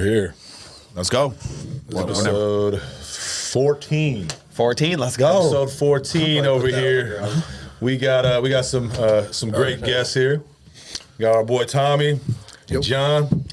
We're here. Let's go. Episode 14. 14. Let's go. Episode 14 over here. We got some great guests here. We got our boy Tommy, and John,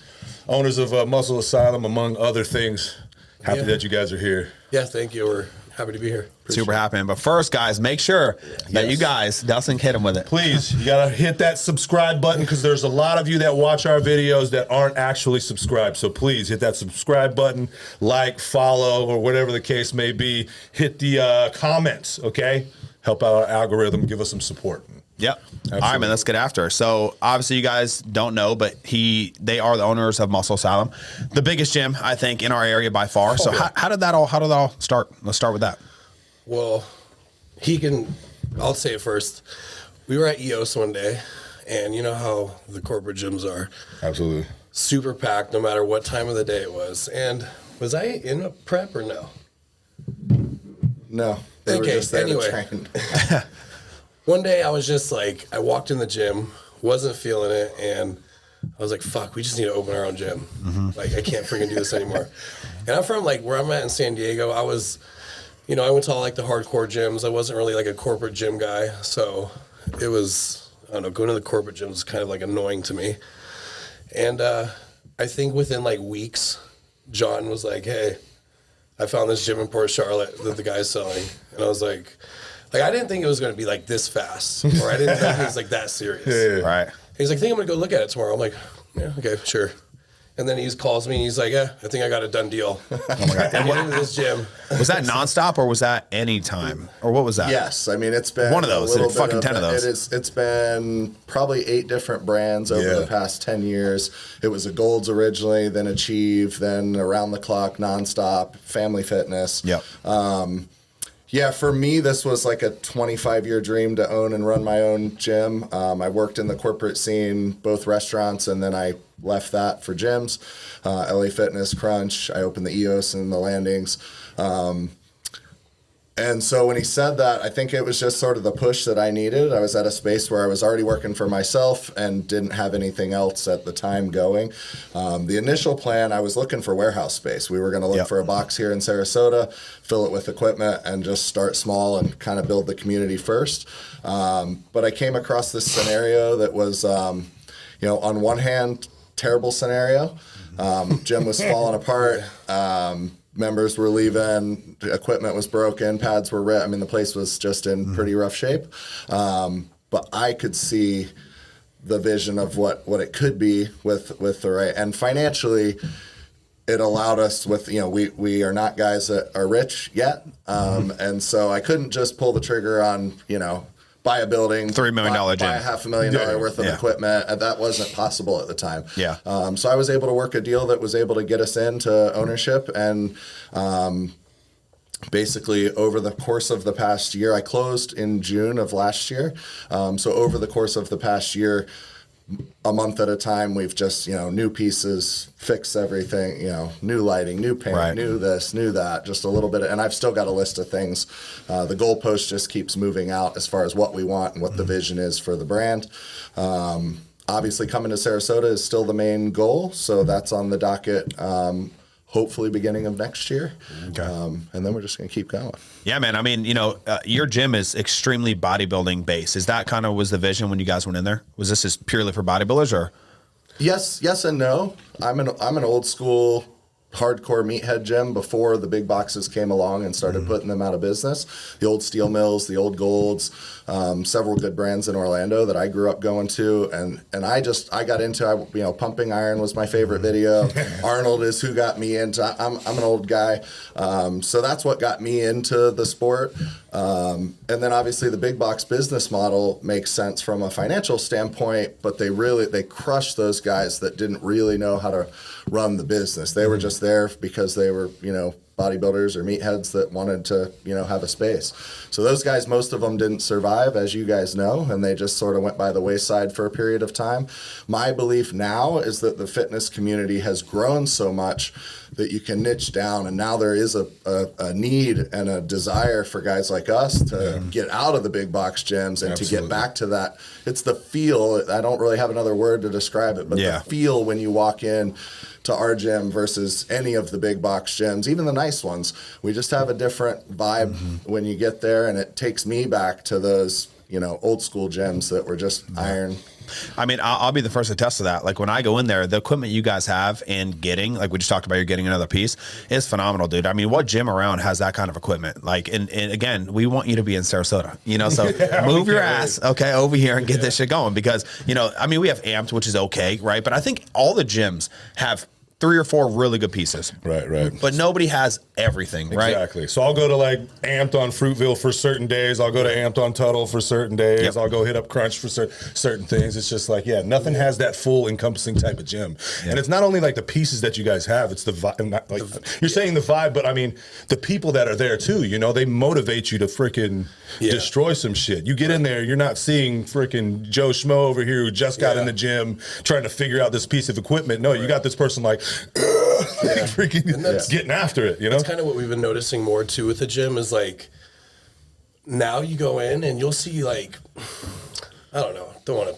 owners of Muscle Asylum, among other things. Happy that you guys are here. Yeah, thank you. We're happy to be here. Super happy. But first, guys, make sure that you guys, Dustin, hit him with it. Please, you got to hit that subscribe button because there's a lot of you that watch our videos that aren't actually subscribed. So please hit that subscribe button, like, follow, or whatever the case may be. Hit the comments, okay? Help out our algorithm. Give us some support. Yep. Absolutely. All right, man, let's get after it. So obviously you guys don't know, but they are the owners of Muscle Asylum, the biggest gym, I think, in our area by far. So how did that all start? Let's start with that. Well, I'll say it first. We were at EOS one day, and you know how the corporate gyms are. Absolutely. Super packed no matter what time of the day it was. And was I in a prep or no? No. They were just there to train. One day I was just like, I walked in the gym, wasn't feeling it, and I was like, fuck, we just need to open our own gym. Mm-hmm. Like, I can't freaking do this anymore. And I'm from, like, where I'm at in San Diego, I was, I went to all, like, the hardcore gyms. I wasn't really, like, a corporate gym guy. So it was, I don't know, going to the corporate gyms was kind of, like, annoying to me. And I think within, like, weeks, John was like, hey, I found this gym in Port Charlotte that the guy's selling. And I was like, I didn't think it was going to be like this fast, or I didn't think it was like that serious. Yeah. Right. He's like, I think I'm going to go look at it tomorrow. I'm like, yeah, okay, sure. And then he calls me and he's like, yeah, I think I got a done deal. Oh my God. I went into this gym. Was that nonstop or was that any time? Or what was that? Yes. I mean, it's been one of those, fucking 10 of those. It's been probably 8 different brands over the past 10 years. It was a Gold's originally, then Achieve, then Around the Clock, Nonstop, Family Fitness. Yep. Yeah, for me, this was like a 25-year dream to own and run my own gym. I worked in the corporate scene, both restaurants, and then I left that for gyms. LA Fitness, Crunch. I opened the EOS and the Landings. And so when he said that, I think it was just sort of the push that I needed. I was at a space where I was already working for myself and didn't have anything else at the time going. The initial plan, I was looking for warehouse space. We were going to look for a box here in Sarasota, fill it with equipment, and just start small and kind of build the community first. But I came across this scenario that was, on one hand, terrible scenario. Gym was falling apart. Members were leaving, equipment was broken, pads were ripped. I mean, the place was just in pretty rough shape. But I could see the vision of what it could be with the right. And financially, it allowed us with, we are not guys that are rich yet. And so I couldn't just pull the trigger on, buy a building, $3 million gym, buy a $500,000 worth of equipment. That wasn't possible at the time. Yeah. So I was able to work a deal that was able to get us into ownership. And basically over the course of the past year, I closed in June of last year. So over the course of the past year, a month at a time, we've just, new pieces, fix everything, new lighting, new paint, new this, new that, just a little bit. And I've still got a list of things. The goalpost just keeps moving out as far as what we want and what the vision is for the brand. Obviously, coming to Sarasota is still the main goal. So that's on the docket, hopefully beginning of next year. Okay. And then we're just going to keep going. Yeah, man. I mean, your gym is extremely bodybuilding based. Is that kind of was the vision when you guys went in there? Was this just purely for bodybuilders or? Yes and no. I'm an old school hardcore meathead gym before the big boxes came along and started putting them out of business. The old Steel Mills, the old Golds, several good brands in Orlando that I grew up going to, and I got into, Pumping Iron was my favorite video. Arnold is who got me into. I'm an old guy, so that's what got me into the sport. And then obviously the big box business model makes sense from a financial standpoint, but they crushed those guys that didn't really know how to run the business. They were just there because they were, bodybuilders or meatheads that wanted to, have a space. So those guys, most of them didn't survive, as you guys know, and they just sort of went by the wayside for a period of time. My belief now is that the fitness community has grown so much that you can niche down, and now there is a need and a desire for guys like us to get out of the big box gyms and to get back to that. It's the feel. I don't really have another word to describe it, but the feel when you walk in. to our gym versus any of the big box gyms, even the nice ones. We just have a different vibe when you get there, and it takes me back to those, you know, old school gyms that were just iron. I mean, I'll be the first to attest to that. Like when I go in there, the equipment you guys have and getting, like we just talked about, you're getting another piece, is phenomenal, dude. I mean, what gym around has that kind of equipment? Like, and again, we want you to be in Sarasota, you know, so move your ass, okay, over here and get this shit going because, you know, I mean, we have Amped, which is okay, right? But I think all the gyms have 3 or 4 really good pieces. Right. But nobody has everything, right? Exactly. So I'll go to like Amped on Fruitville for certain days. I'll go to Amped on Tuttle for certain days. Yep. I'll go hit up Crunch for certain things. It's just like, yeah, nothing has that full encompassing type of gym. Yeah. And it's not only like the pieces that you guys have, it's the vibe. Like, you're saying the vibe, but I mean, the people that are there too, you know, they motivate you to freaking destroy some shit. You get in there, you're not seeing freaking Joe Schmo over here who just got in the gym trying to figure out this piece of equipment. No, you got this person like, freaking getting after it, you know? That's kind of what we've been noticing more too with the gym is like, now you go in and you'll see like, I don't want to,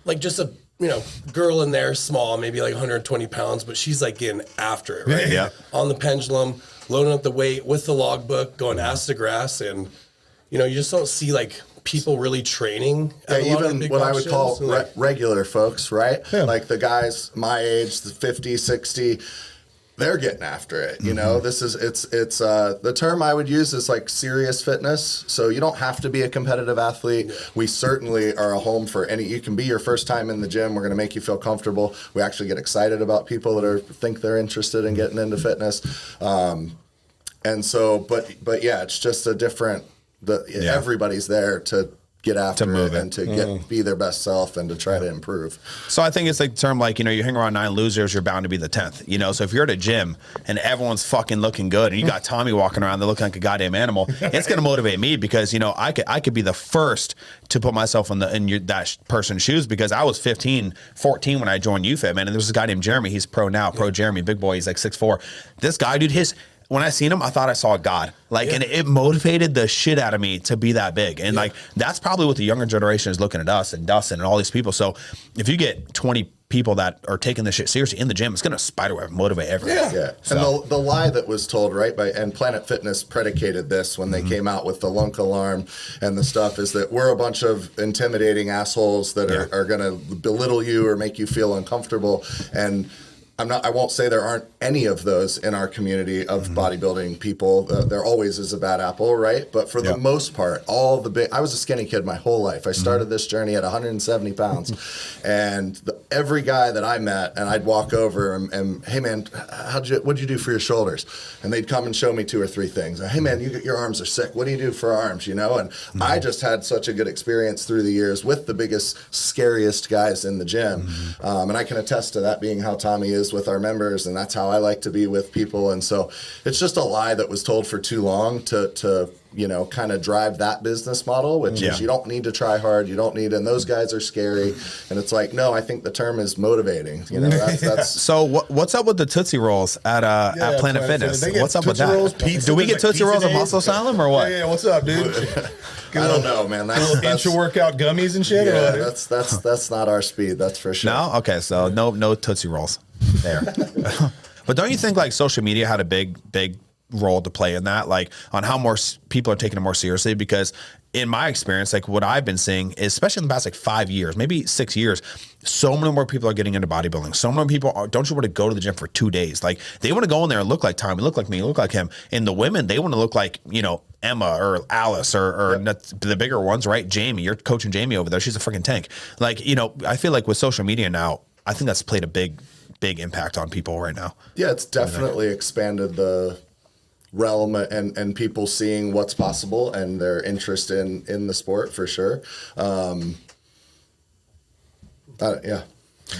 like just a, you know, girl in there, small, maybe like 120 pounds, but she's like getting after it, right? Yeah. On the pendulum, loading up the weight with the logbook, going ass to grass. And, you know, you just don't see like people really training. At Even what I would call regular folks, right? Yeah. Like the guys my age, the 50, 60, they're getting after it. You know, this is, it's the term I would use is like serious fitness. So you don't have to be a competitive athlete. Yeah. We certainly are a home for any, you can be your first time in the gym. We're going to make you feel comfortable. We actually get excited about people that think they're interested in getting into fitness. And so, but yeah, it's just a different, everybody's there to get after it and to be their best self and to try to improve. So I think it's like the term, like, you know, you hang around 9 losers, you're bound to be the 10th, you know? So if you're at a gym and everyone's fucking looking good and you got Tommy walking around, they're looking like a goddamn animal, it's going to motivate me because, you know, I could be the first to put myself in that person's shoes because I was 15, 14 when I joined UFIT, man. And there's a guy named Jeremy. He's pro now, pro Jeremy, big boy. He's like 6'4". This guy, dude, when I seen him, I thought I saw a god. Like, and it motivated the shit out of me to be that big. And like, that's probably what the younger generation is looking at us and Dustin and all these people. So if you get 20 people that are taking this shit seriously in the gym, it's going to spiderweb motivate everyone. Yeah. So. And the lie that was told, right, and Planet Fitness predicated this when they came out with the lunk alarm and the stuff is that we're a bunch of intimidating assholes that are going to belittle you or make you feel uncomfortable. And I won't say there aren't any of those in our community of bodybuilding people. There always is a bad apple, right? But for the most part, I was a skinny kid my whole life. I started this journey at 170 pounds. And every guy that I met, and I'd walk over and hey man, what'd you do for your shoulders? And they'd come and show me 2 or 3 things. Hey man, your arms are sick. What do you do for arms? You know? And I just had such a good experience through the years with the biggest, scariest guys in the gym. And I can attest to that being how Tommy is with our members, and that's how I like to be with people. And so it's just a lie that was told for too long to you know, kind of drive that business model, which is you don't need to try hard, and those guys are scary. And it's like, no, I think the term is motivating. You know, that's So what's up with the Tootsie Rolls at Planet Fitness? What's up with that? Rolls, pizza, do we get like Tootsie Rolls at days? Muscle Asylum or what? Yeah, what's up, dude? I don't know, man. That's intra-workout gummies and shit? Yeah, that's not our speed, that's for sure. No? Okay, so no Tootsie Rolls there. But don't you think like social media had a big role to play in that, like on how more people are taking it more seriously? Because in my experience, like what I've been seeing, especially in the past like 5 years, maybe 6 years, so many more people are getting into bodybuilding. So many people don't you want to go to the gym for 2 days? Like they want to go in there and look like Tommy, look like me, look like him. And the women, they want to look like, you know, Emma or Alice or the bigger ones, right? Jamie, you're coaching Jamie over there. She's a freaking tank. Like, you know, I feel like with social media now, I think that's played a big impact on people right now. Yeah, it's definitely expanded the realm and people seeing what's possible and their interest in the sport for sure. Yeah.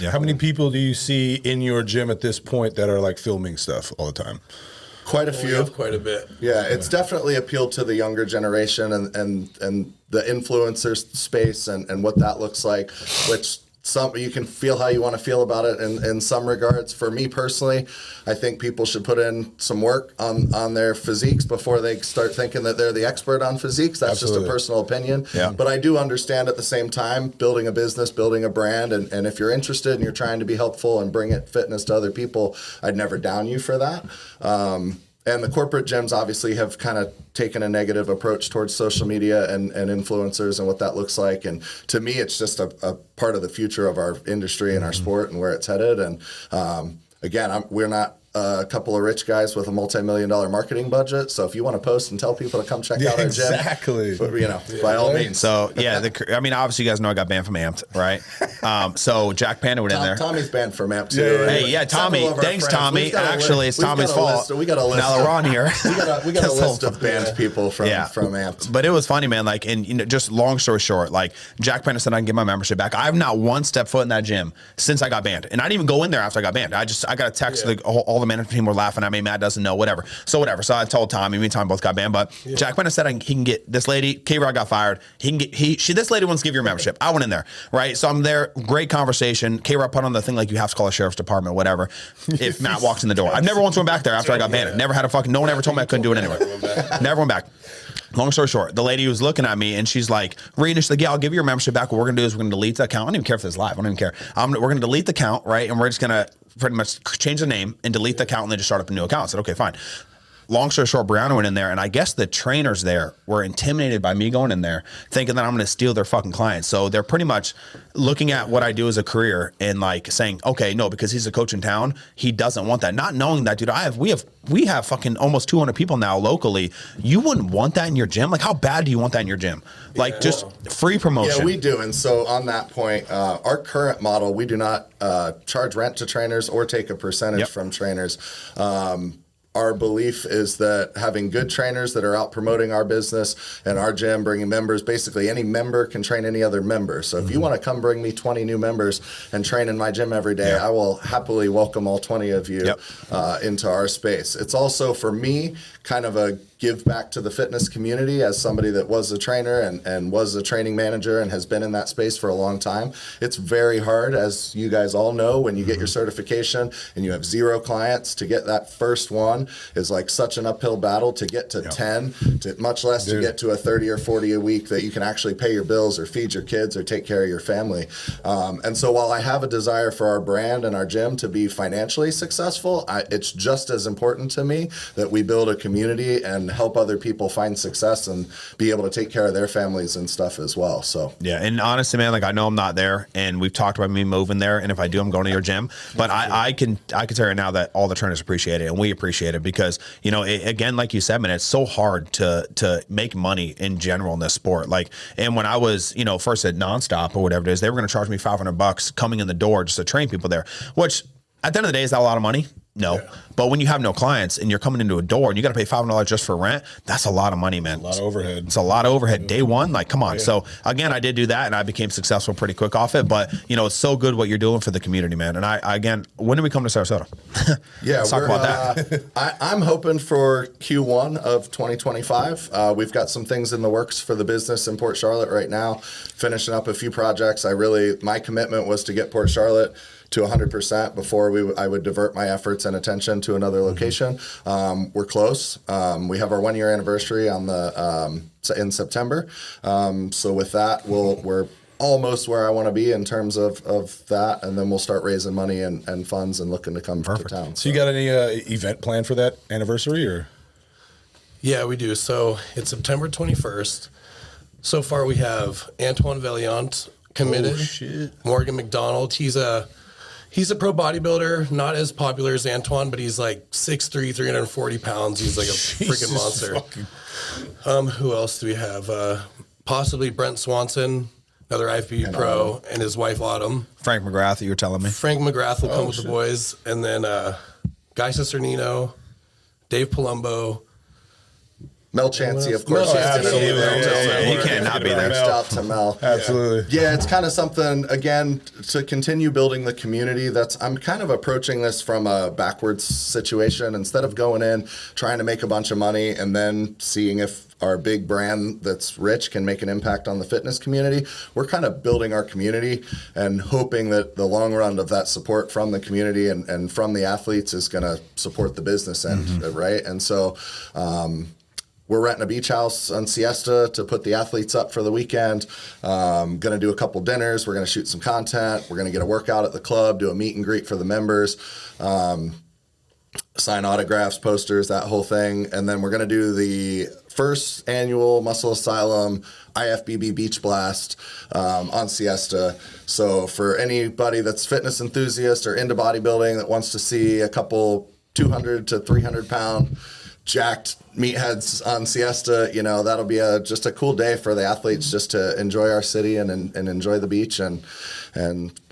How many people do you see in your gym at this point that are like filming stuff all the time? Quite a few. We have quite a bit. Yeah, it's definitely appealed to the younger generation and the influencer space and what that looks like, which you can feel how you want to feel about it in some regards. For me personally, I think people should put in some work on their physiques before they start thinking that they're the expert on physiques. That's just a personal opinion. Yeah. But I do understand at the same time, building a business, building a brand, and if you're interested and you're trying to be helpful and bring fitness to other people, I'd never down you for that. And the corporate gyms obviously have kind of taken a negative approach towards social media and influencers and what that looks like. And to me, it's just a part of the future of our industry and our sport and where it's headed. And again, we're not a couple of rich guys with a multi-million-dollar marketing budget. So if you want to post and tell people to come check out our gym, exactly. By all means. So I mean, obviously you guys know I got banned from Amped, right? So Jack Panda went in there. Tommy's banned from Amped too. Hey, Tommy. Thanks, Tommy. Actually, it's Tommy's fault. We got a list. Now that we're on here, we got a list of banned people from Amped. But it was funny, man. Like, and just long story short, like Jack Panda said I can get my membership back. I have not one step foot in that gym since I got banned, and I didn't even go in there after I got banned. I got a text. All the management team were laughing at me. Matt doesn't know, whatever. So I told Tommy. Me and Tommy both got banned, but Jack Panda said he can get this lady. K-Rod got fired. This lady wants to give you a membership. I went in there, right? So I'm there. Great conversation. K-Rod put on the thing like you have to call a sheriff's department, whatever. If Matt walks in the door, I've never once went back there after I got banned. Never had no one ever told me I couldn't do it anyway. Never went back. Long story short, the lady was looking at me and she's like, Reed, she's like, yeah, I'll give you your membership back. What we're going to do is we're going to delete the account. I don't even care if it's live. I don't even care. We're going to delete the account, right? And we're just going to pretty much change the name and delete the account and then just start up a new account. I said, okay, fine. Long story short, Brianna went in there, and I guess the trainers there were intimidated by me going in there, thinking that I'm going to steal their fucking clients. So they're pretty much looking at what I do as a career and like saying, okay, no, because he's a coach in town, he doesn't want that. Not knowing that, dude, we have fucking almost 200 people now locally. You wouldn't want that in your gym. Like, how bad do you want that in your gym? Like, just free promotion. Yeah, we do. And so on that point, our current model, we do not charge rent to trainers or take a percentage from trainers. Our belief is that having good trainers that are out promoting our business and our gym, bringing members, basically any member can train any other member. So if you want to come bring me 20 new members and train in my gym every day, I will happily welcome all 20 of you into our space. It's also, for me, kind of a give back to the fitness community as somebody that was a trainer and was a training manager and has been in that space for a long time. It's very hard, as you guys all know, when you get your certification and you have 0 clients, to get that first one is like such an uphill battle. To get to 10, to much less to get to a 30 or 40 a week that you can actually pay your bills or feed your kids or take care of your family. And so while I have a desire for our brand and our gym to be financially successful, it's just as important to me that we build a community and help other people find success and be able to take care of their families and stuff as well. So and honestly, man, like I know I'm not there, and we've talked about me moving there, and if I do, I'm going to your gym. But I can tell you right now that all the trainers appreciate it, and we appreciate it because again, like you said, man, it's so hard to make money in general in this sport. Like, and when I was first at Nonstop or whatever it is, they were going to charge me $500 coming in the door just to train people there, which at the end of the day, is that a lot of money? No. But when you have no clients and you're coming into a door and you got to pay $500 just for rent, that's a lot of money, man. A lot of overhead. It's a lot of overhead. Day one, like, come on. So again, I did do that and I became successful pretty quick off it. But it's so good what you're doing for the community, man. And again, when do we come to Sarasota? Let's talk about that. I'm hoping for Q1 of 2025. We've got some things in the works for the business in Port Charlotte right now, finishing up a few projects. my commitment was to get Port Charlotte to 100% before I would divert my efforts and attention to another location. We're close. We have our 1-year anniversary in September. So with that, we're almost where I want to be in terms of that, and then we'll start raising money and funds and looking to come to town. So you got any event planned for that anniversary, or? Yeah, we do. So it's September 21st. So far, we have Antoine Valiant committed. Oh, shit. Morgan McDonald. He's a pro bodybuilder, not as popular as Antoine, but he's like 6'3", 340 pounds. He's like a freaking monster. Who else do we have? Possibly Brent Swanson, another IFBB pro, and his wife Autumn. Frank McGrath, you were telling me. Frank McGrath will come with the boys. And then Guy Cisternino, Dave Palumbo, Mel Chansey, of course. Mel is Chansey, gonna be absolutely. there. He can't not be there. Reached out to Mel. Absolutely. Yeah, it's kind of something, again, to continue building the community. I'm kind of approaching this from a backwards situation. Instead of going in, trying to make a bunch of money, and then seeing if our big brand that's rich can make an impact on the fitness community, we're kind of building our community and hoping that the long run of that support from the community and from the athletes is going to support the business end, right? And so, we're renting a beach house on Siesta to put the athletes up for the weekend. Going to do a couple dinners. We're going to shoot some content. We're going to get a workout at the club, do a meet and greet for the members, sign autographs, posters, that whole thing. And then we're going to do the first annual Muscle Asylum IFBB Beach Blast on Siesta. So for anybody that's fitness enthusiast or into bodybuilding that wants to see a couple 200 to 300 pound jacked meatheads on Siesta, that'll be just a cool day for the athletes just to enjoy our city and enjoy the beach and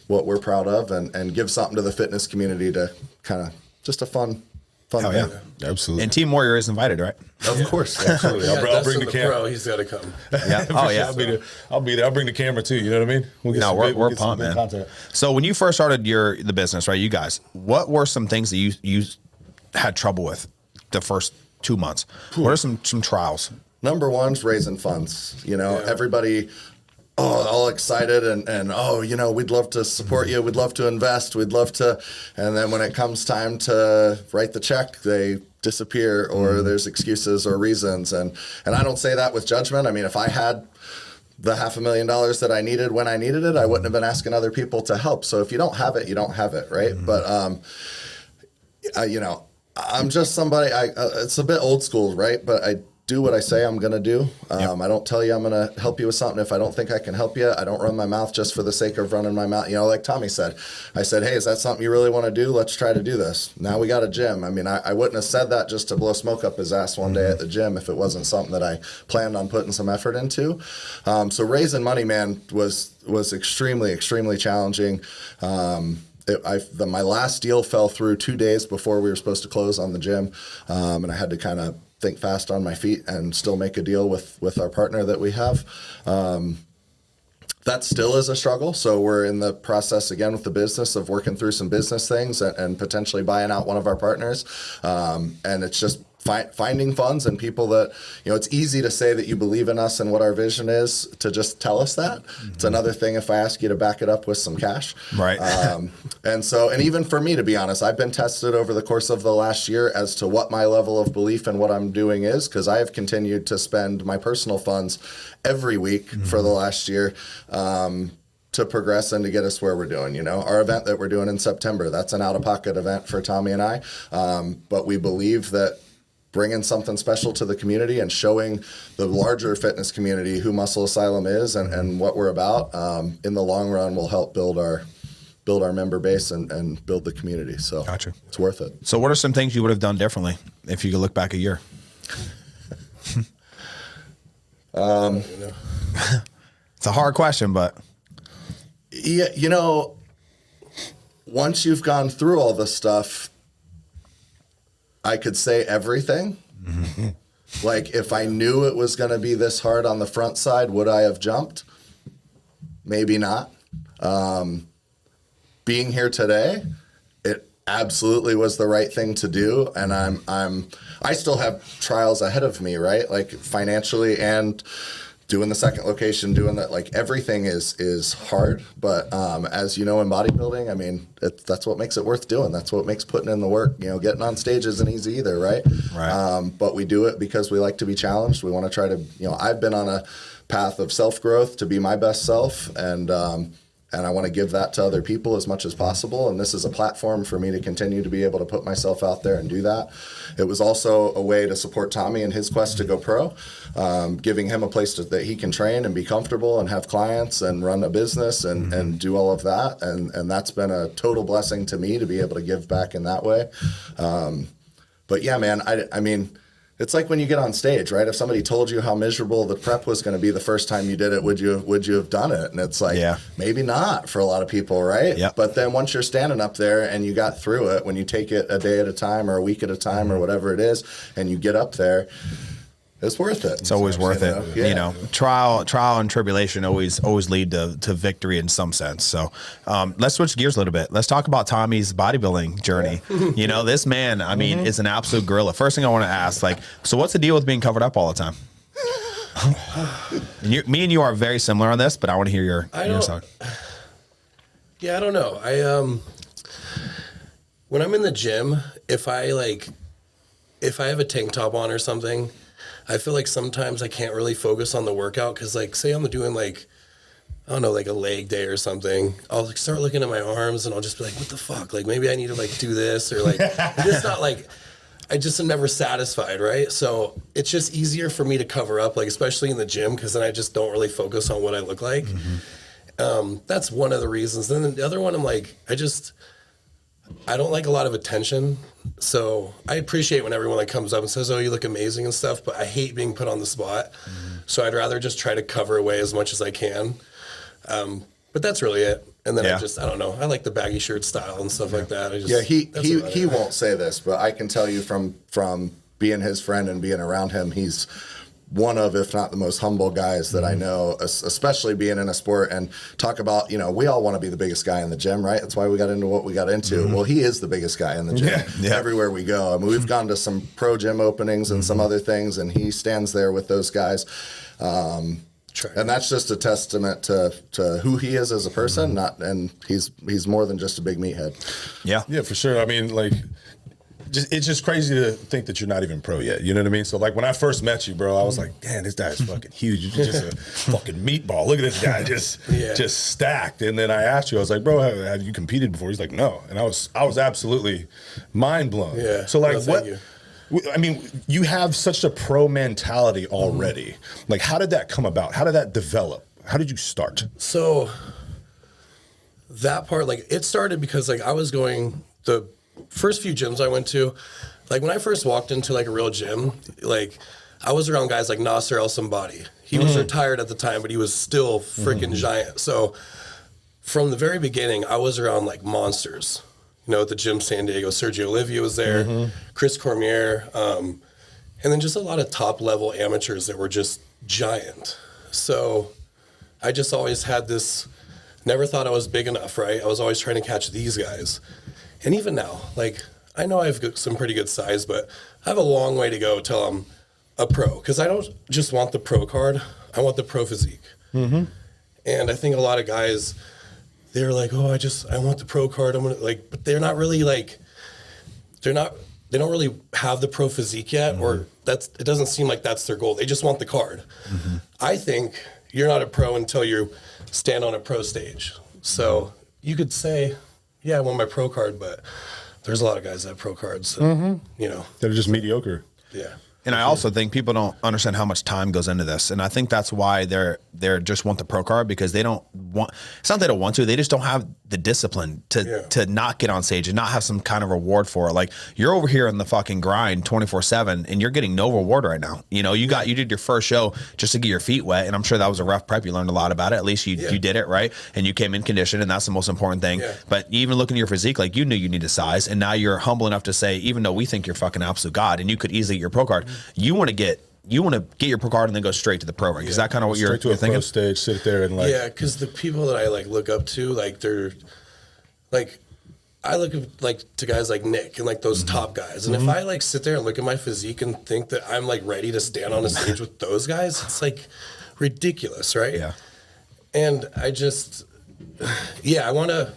what we're proud of and give something to the fitness community to kind of just a fun Hell thing. yeah. Absolutely. And Team Warrior is invited, right? Of course. Absolutely. Yeah, I'll bring Dustin the camera. pro, he's got to come. Yeah. Oh yeah. I'll be there. I'll bring the camera too. You know what I mean? We'll get No, some we're good- we'll get some pumped, good man. content. So when you first started the business, right, you guys, what were some things that you had trouble with the first 2 months? What are some trials? Number one's raising funds. Everybody all excited and we'd love to support you. We'd love to invest. We'd love to. And then when it comes time to write the check, they disappear or there's excuses or reasons. And I don't say that with judgment. I mean, if I had the $500,000 that I needed when I needed it, I wouldn't have been asking other people to help. So if you don't have it, you don't have it. Right. But, I'm just somebody, it's a bit old school, right? But I do what I say I'm going to do. I don't tell you I'm going to help you with something if I don't think I can help you. I don't run my mouth just for the sake of running my mouth. Like Tommy said, I said, hey, is that something you really want to do? Let's try to do this. Now we got a gym. I mean, I wouldn't have said that just to blow smoke up his ass one day at the gym if it wasn't something that I planned on putting some effort into. So raising money, man, was extremely, extremely challenging. My last deal fell through 2 days before we were supposed to close on the gym, and I had to kind of think fast on my feet and still make a deal with our partner that we have. That still is a struggle. So we're in the process again with the business of working through some business things and potentially buying out one of our partners. And it's just finding funds and people that, it's easy to say that you believe in us and what our vision is to just tell us that. It's another thing if I ask you to back it up with some cash. Right. And even for me, to be honest, I've been tested over the course of the last year as to what my level of belief in what I'm doing is, because I have continued to spend my personal funds every week for the last year. To progress and to get us where we're doing. Our event that we're doing in September, that's an out-of-pocket event for Tommy and I. But we believe that bringing something special to the community and showing the larger fitness community who Muscle Asylum is and what we're about, in the long run will help build our member base and build the community. So Gotcha. It's worth it. So what are some things you would have done differently if you could look back a year? It's a hard question, but Yeah, once you've gone through all this stuff, I could say everything. Like if I knew it was going to be this hard on the front side, would I have jumped? Maybe not. Being here today, it absolutely was the right thing to do, and I still have trials ahead of me, right? Like financially and doing the second location, doing that, like everything is hard. But as you know, in bodybuilding, I mean, that's what makes it worth doing. That's what makes putting in the work. Getting on stage isn't easy either, right? Right. But we do it because we like to be challenged. We want to try to, I've been on a path of self-growth to be my best self, and I want to give that to other people as much as possible. And this is a platform for me to continue to be able to put myself out there and do that. It was also a way to support Tommy in his quest to go pro, giving him a place that he can train and be comfortable and have clients and run a business and do all of that. And that's been a total blessing to me to be able to give back in that way. But yeah, man, I mean, it's like when you get on stage, right? If somebody told you how miserable the prep was going to be the first time you did it, would you have done it? And it's like, maybe not for a lot of people, right? Yep. But then once you're standing up there and you got through it, when you take it a day at a time or a week at a time or whatever it is, and you get up there, It's worth it. It's always worth it. Yeah. You know, trial and tribulation always lead to victory in some sense. So let's switch gears a little bit. Let's talk about Tommy's bodybuilding journey. You know, this man, I mean, is an absolute gorilla. First thing I want to ask, like, so what's the deal with being covered up all the time? Me and you are very similar on this, but I want to hear your side. Yeah, I don't know. When I'm in the gym, if I have a tank top on or something, I feel like sometimes I can't really focus on the workout because, like, say I'm doing like, I don't know, like a leg day or something. I'll like start looking at my arms and I'll just be like, what the fuck? Like, maybe I need to like do this or like, it's not like, I just am never satisfied, right? So it's just easier for me to cover up, like, especially in the gym, because then I just don't really focus on what I look like. That's one of the reasons. Then the other one, I'm like, I don't like a lot of attention. So I appreciate when everyone like comes up and says, oh, you look amazing and stuff, but I hate being put on the spot. So I'd rather just try to cover away as much as I can. But that's really it. And then I don't know. I like the baggy shirt style and stuff like that. He won't say this, but I can tell you from being his friend and being around him, he's one of, if not the most humble guys that I know, especially being in a sport. And talk about, you know, we all want to be the biggest guy in the gym, right? That's why we got into what we got into. Well, he is the biggest guy in the gym everywhere we go. I mean, we've gone to some pro gym openings and some other things, and he stands there with those guys. And that's just a testament to who he is as a person. And he's more than just a big meathead. Yeah, for sure. I mean, like, it's just crazy to think that you're not even pro yet. You know what I mean? So, like, when I first met you, bro, I was like, damn, this guy's fucking huge. You're just a fucking meatball. Look at this guy, just stacked. And then I asked you, I was like, bro, have you competed before? He's like, no. And I was absolutely mind blown. Yeah. So, like, thank you. I mean, you have such a pro mentality already. Like, how did that come about? How did that develop? How did you start? So that part, like, it started because, like, I was going the first few gyms I went to, like, when I first walked into like a real gym, like, I was around guys like Nasser El Sambadi. He was retired at the time, but he was still freaking giant. So from the very beginning, I was around like monsters. You know, at the gym San Diego, Sergio Olivia was there, Chris Cormier, and then just a lot of top level amateurs that were just giant. So I just always had this, never thought I was big enough, right? I was always trying to catch these guys. And even now, like, I know I've got some pretty good size, but I have a long way to go till I'm a pro. Because I don't just want the pro card, I want the pro physique. And I think a lot of guys, they're like, oh, I want the pro card. I'm gonna, like, but they're not really like, they don't really have the pro physique yet, or it doesn't seem like that's their goal. They just want the card. I think you're not a pro until you stand on a pro stage. So you could say, yeah, I want my pro card, but there's a lot of guys that have pro cards, so, you know. They're just mediocre. Yeah. And I also think people don't understand how much time goes into this. And I think that's why they're just want the pro card, because they don't want, it's not they don't want to, they just don't have the discipline to not get on stage and not have some kind of reward for it. Like, you're over here in the fucking grind 24/7 and you're getting no reward right now. You know, you did your first show just to get your feet wet. And I'm sure that was a rough prep. You learned a lot about it. At least you did it, right? And you came in condition, and that's the most important thing. Yeah. But even looking at your physique, like, you knew you needed size, and now you're humble enough to say, even though we think you're fucking absolute God and you could easily get your pro card, you want to get your pro card and then go straight to the pro ring. Is that kind of what you're thinking? Pro stage, sit there and like. Yeah, because the people that I like look up to, like, they're like, I look at like to guys like Nick and like those top guys, and if I like sit there and look at my physique and think that I'm like ready to stand on a stage with those guys, it's like ridiculous, right? Yeah. And I just, I want to,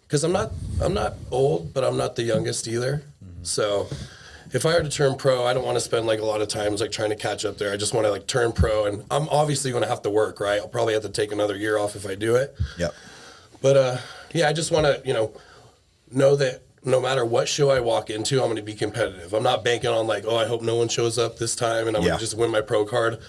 because I'm not old, but I'm not the youngest either. So if I were to turn pro, I don't want to spend like a lot of times like trying to catch up there. I just want to like turn pro, and I'm obviously going to have to work, right? I'll probably have to take another year off if I do it. Yep. But I just want to, know that no matter what show I walk into, I'm going to be competitive. I'm not banking on like, oh, I hope no one shows up this time and I'm going to just win my pro card.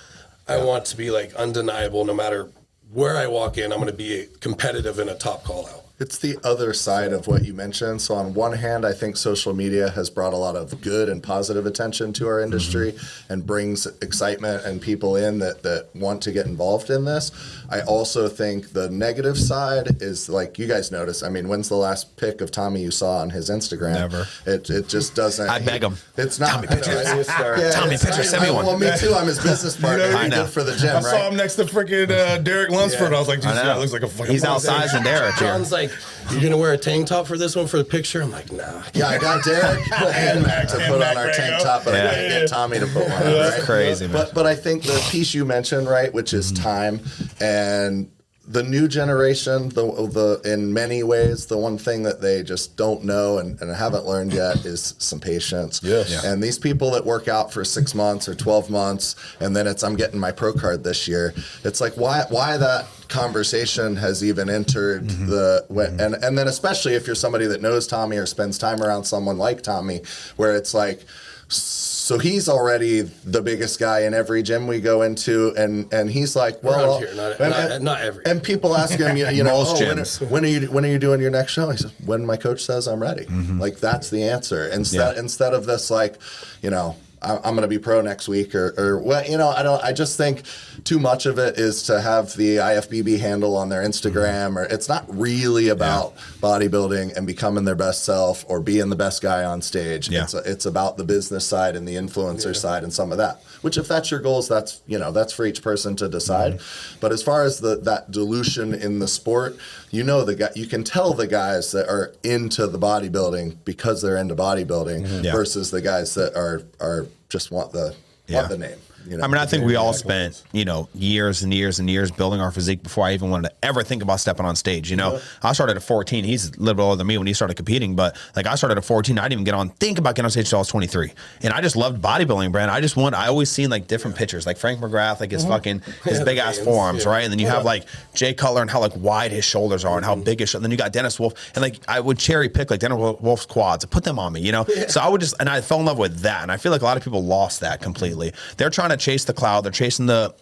I want to be like undeniable no matter where I walk in. I'm going to be competitive in a top call out. It's the other side of what you mentioned. So on one hand, I think social media has brought a lot of good and positive attention to our industry and brings excitement and people in that want to get involved in this. I also think the negative side is, like you guys notice, I mean, when's the last pic of Tommy you saw on his Instagram? Never. It just doesn't. I beg him. It's not. Tommy pictures. Tommy it's- pictures. Send me one. Well, me too. I'm his business partner. I know. Good for the gym, I right? saw him next to freaking Derek Lunsford. I was like, I Jesus, know. that looks like a fucking. He's monster. outsized and Derek here. John's like, "You're gonna wear a tank top for this one for the picture?" I'm like, "Nah." Yeah, I got Derek and Mac to put on our Mac tank Rango. top, but I Yeah. didn't get Tommy to put one on. That's Right? crazy, man. But I think the piece you mentioned, right, which is time, and the new generation, the in many ways, the one thing that they just don't know and haven't learned yet is some patience. Yes. Yeah. And these people that work out for 6 months or 12 months, and then I'm getting my pro card this year. It's like why that conversation has even entered and then especially if you're somebody that knows Tommy or spends time around someone like Tommy, where it's like, so he's already the biggest guy in every gym we go into, and he's like, well, Around here, not every. and people ask him, you know, Most oh, gyms. when are you doing your next show? He says, when my coach says I'm ready. Like that's the answer. Instead of this, like, you know, I'm going to be pro next week or what, you know, I just think too much of it is to have the IFBB handle on their Instagram, or it's not really about bodybuilding and becoming their best self or being the best guy on stage. Yeah. It's about the business side and the influencer side and some of that, which if that's your goals, that's, you know, that's for each person to decide. But as far as that dilution in the sport, you know, you can tell the guys that are into the bodybuilding because they're into bodybuilding Yeah. versus the guys that are just want the name. You know? I mean, I think we all spent, you know, years and years and years building our physique before I even wanted to ever think about stepping on stage. You know, I started at 14. He's a little bit older than me when he started competing, but like I started at 14. I didn't even think about getting on stage until I was 23. And I just loved bodybuilding, Brand. I always seen like different pictures, like Frank McGrath, like his fucking, his big ass forearms, right? And then you have like Jay Cutler and how like wide his shoulders are and how big his, and then you got Dennis Wolf. And like I would cherry pick like Dennis Wolf's quads and put them on me, you know? So I would just, and I fell in love with that. And I feel like a lot of people lost that completely. They're trying to chase the cloud. They're chasing the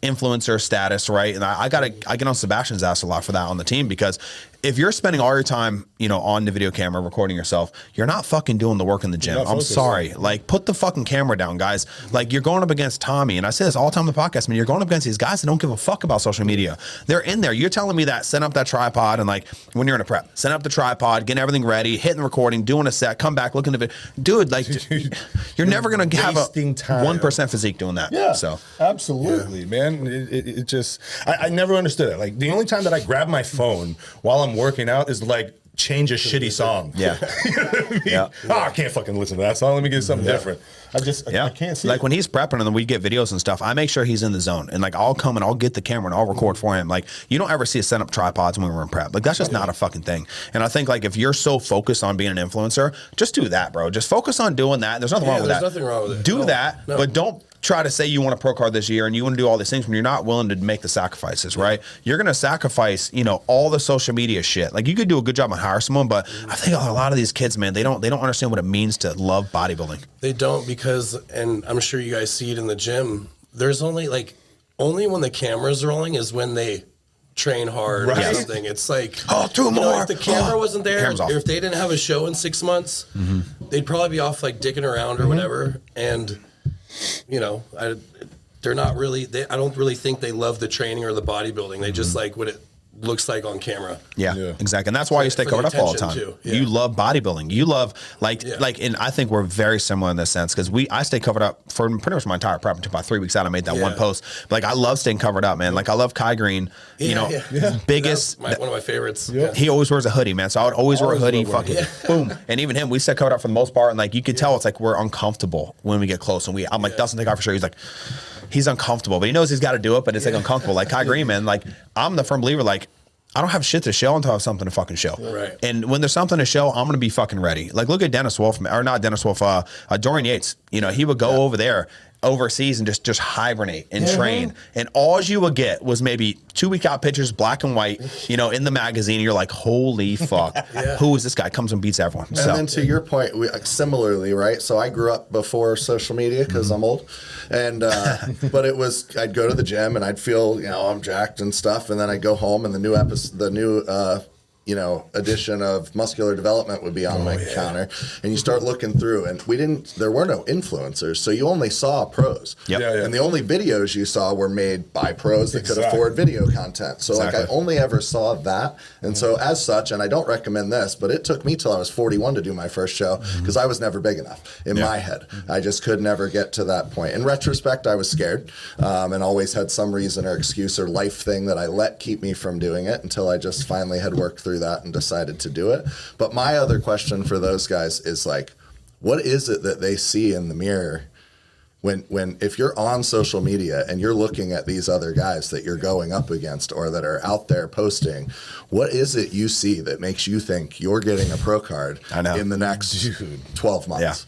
influencer status, right? And I get on Sebastian's ass a lot for that on the team, because if you're spending all your time, you know, on the video camera recording yourself, you're not fucking doing the work in the gym. I'm sorry. Like, put the fucking camera down, guys. Like, you're going up against Tommy, and I say this all the time on the podcast, man, you're going up against these guys that don't give a fuck about social media. They're in there. You're telling me that, set up that tripod, and like, when you're in a prep, set up the tripod, getting everything ready, hitting the recording, doing a set, come back, looking at it. Dude, like, you're never going to have a wasting time. 1% physique doing that. Yeah, So, absolutely, man. It just, I never understood it. Like the only time that I grab my phone while I'm working out is like change a shitty song. yeah. You know what I mean? Yeah. Oh, I can't fucking listen to that song. Let me get something different. I can't see like it. when he's prepping and then we get videos and stuff, I make sure he's in the zone, and like I'll come and I'll get the camera and I'll record for him. Like, you don't ever see us set up tripods when we're in prep. Like, that's just not a fucking thing. And I think like if you're so focused on being an influencer, just do that, bro. Just focus on doing that. There's nothing wrong with that. There's nothing wrong with it. Do No. that, No. but don't try to say you want a pro card this year and you want to do all these things when you're not willing to make the sacrifices, right? You're going to sacrifice, you know, all the social media shit. Like, you could do a good job and hire someone, but I think a lot of these kids, man, they don't understand what it means to love bodybuilding. They don't, because, and I'm sure you guys see it in the gym, there's only when the camera's rolling is when they train hard Right. or something. It's like, Oh, two you know, more. if the camera wasn't there, Camera's off. if they didn't have a show in 6 months, they'd probably be off like dicking around or whatever. And, you know, they're not really, I don't really think they love the training or the bodybuilding. They just like what it looks like on camera. Yeah, Yeah. exactly. And that's why you stay for covered the up all the time. attention, too. Yeah. You love bodybuilding. You love and I think we're very similar in this sense, because I stay covered up for pretty much my entire prep until about 3 weeks out. I made that one post. But like, I love staying covered up, man. Like, I love Kai Green. You know, biggest. One of my favorites. Yeah. He always wears a hoodie, man. So I would always wear a hoodie. love wearing Fucking boom. And even him, we stay covered up for the most part. And like, you could tell it's like we're uncomfortable when we get close. And I'm like, Dustin, take off your shirt. He's like, he's uncomfortable, but he knows he's got to do it. But it's like uncomfortable. Like Kai Green, man. Like, I'm the firm believer. Like, I don't have shit to show until I have something to fucking show. Right. And when there's something to show, I'm going to be fucking ready. Like, look at Dennis Wolf, or not Dennis Wolf, Dorian Yates. You know, he would go over there overseas and just hibernate and train. And all you would get was maybe 2 week out pictures, black and white, in the magazine. And you're like, holy fuck, who is this guy? Comes and beats everyone. And then to your point, similarly, right? So I grew up before social media because I'm old. And, but I'd go to the gym and I'd feel, I'm jacked and stuff. And then I'd go home and the new edition of Muscular Development would be on my counter, and you start looking through, and there were no influencers, so you only saw pros. Yep. Yeah. And the only videos you saw were made by pros that could afford video content. So like I only ever saw that. And so as such, and I don't recommend this, but it took me till I was 41 to do my first show because I was never big enough in my head. I just could never get to that point. In retrospect, I was scared and always had some reason or excuse or life thing that I let keep me from doing it until I just finally had worked through that and decided to do it. But my other question for those guys is like, what is it that they see in the mirror when if you're on social media and you're looking at these other guys that you're going up against or that are out there posting, what is it you see that makes you think you're getting a pro card in the next 12 months?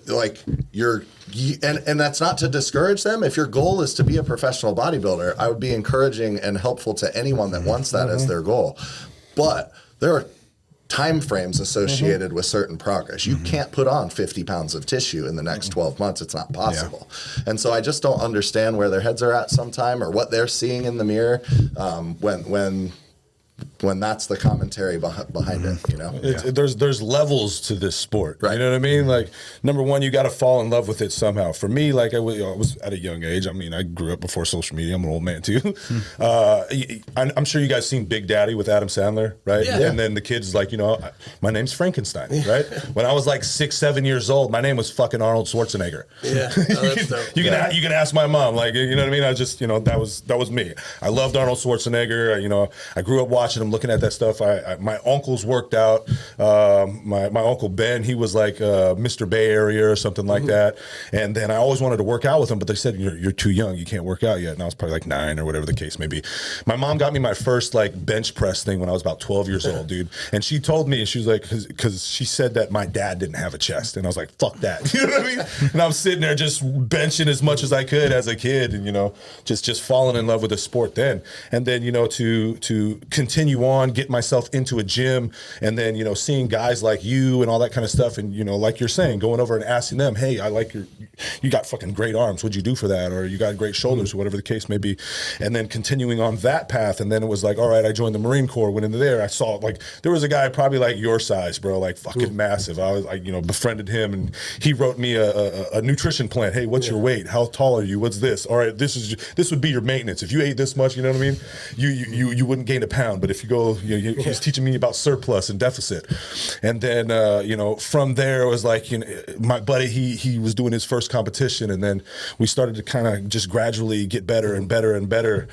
Like and that's not to discourage them. If your goal is to be a professional bodybuilder, I would be encouraging and helpful to anyone that wants that as their goal. But there are time frames associated with certain progress. You can't put on 50 pounds of tissue in the next 12 months. It's not possible. And so I just don't understand where their heads are at sometime or what they're seeing in the mirror when that's the commentary behind it, There's levels to this sport, right? You know what I mean? Like, number one, you got to fall in love with it somehow. For me, like I was at a young age. I mean, I grew up before social media. I'm an old man too. I'm sure you guys seen Big Daddy with Adam Sandler, right? Yeah. And then the kid's like, my name's Frankenstein, right? When I was like 6, 7 years old, my name was fucking Arnold Schwarzenegger. Yeah, that's dope. You can ask my mom, like, you know what I mean? I just, that was me. I loved Arnold Schwarzenegger. I grew up watching him, looking at that stuff. My uncles worked out. My uncle Ben, he was like Mr. Bay Area or something like that. And then I always wanted to work out with him, but they said you're too young, you can't work out yet. And I was probably like 9 or whatever the case may be. My mom got me my first like bench press thing when I was about 12 years old, dude. And she told me, she was like, because she said that my dad didn't have a chest, and I was like, fuck that. You know what I mean? And I'm sitting there just benching as much as I could as a kid, and just falling in love with the sport then. And then to continue on, get myself into a gym, and then seeing guys like you and all that kind of stuff, and like you're saying, going over and asking them, hey, I like you got fucking great arms, what'd you do for that? Or you got great shoulders, or whatever the case may be. And then continuing on that path, and then it was like, all right, I joined the Marine Corps, went into there, I saw like there was a guy probably like your size, bro, like fucking massive. I was like, befriended him, and he wrote me a nutrition plan. Hey, what's your weight? How tall are you? What's this? All right, this would be your maintenance. If you ate this much, you know what I mean? You wouldn't gain a pound, but if you go, he was teaching me about surplus and deficit. And then, from there it was like, my buddy, he was doing his first competition, and then we started to kind of just gradually get better and better and better.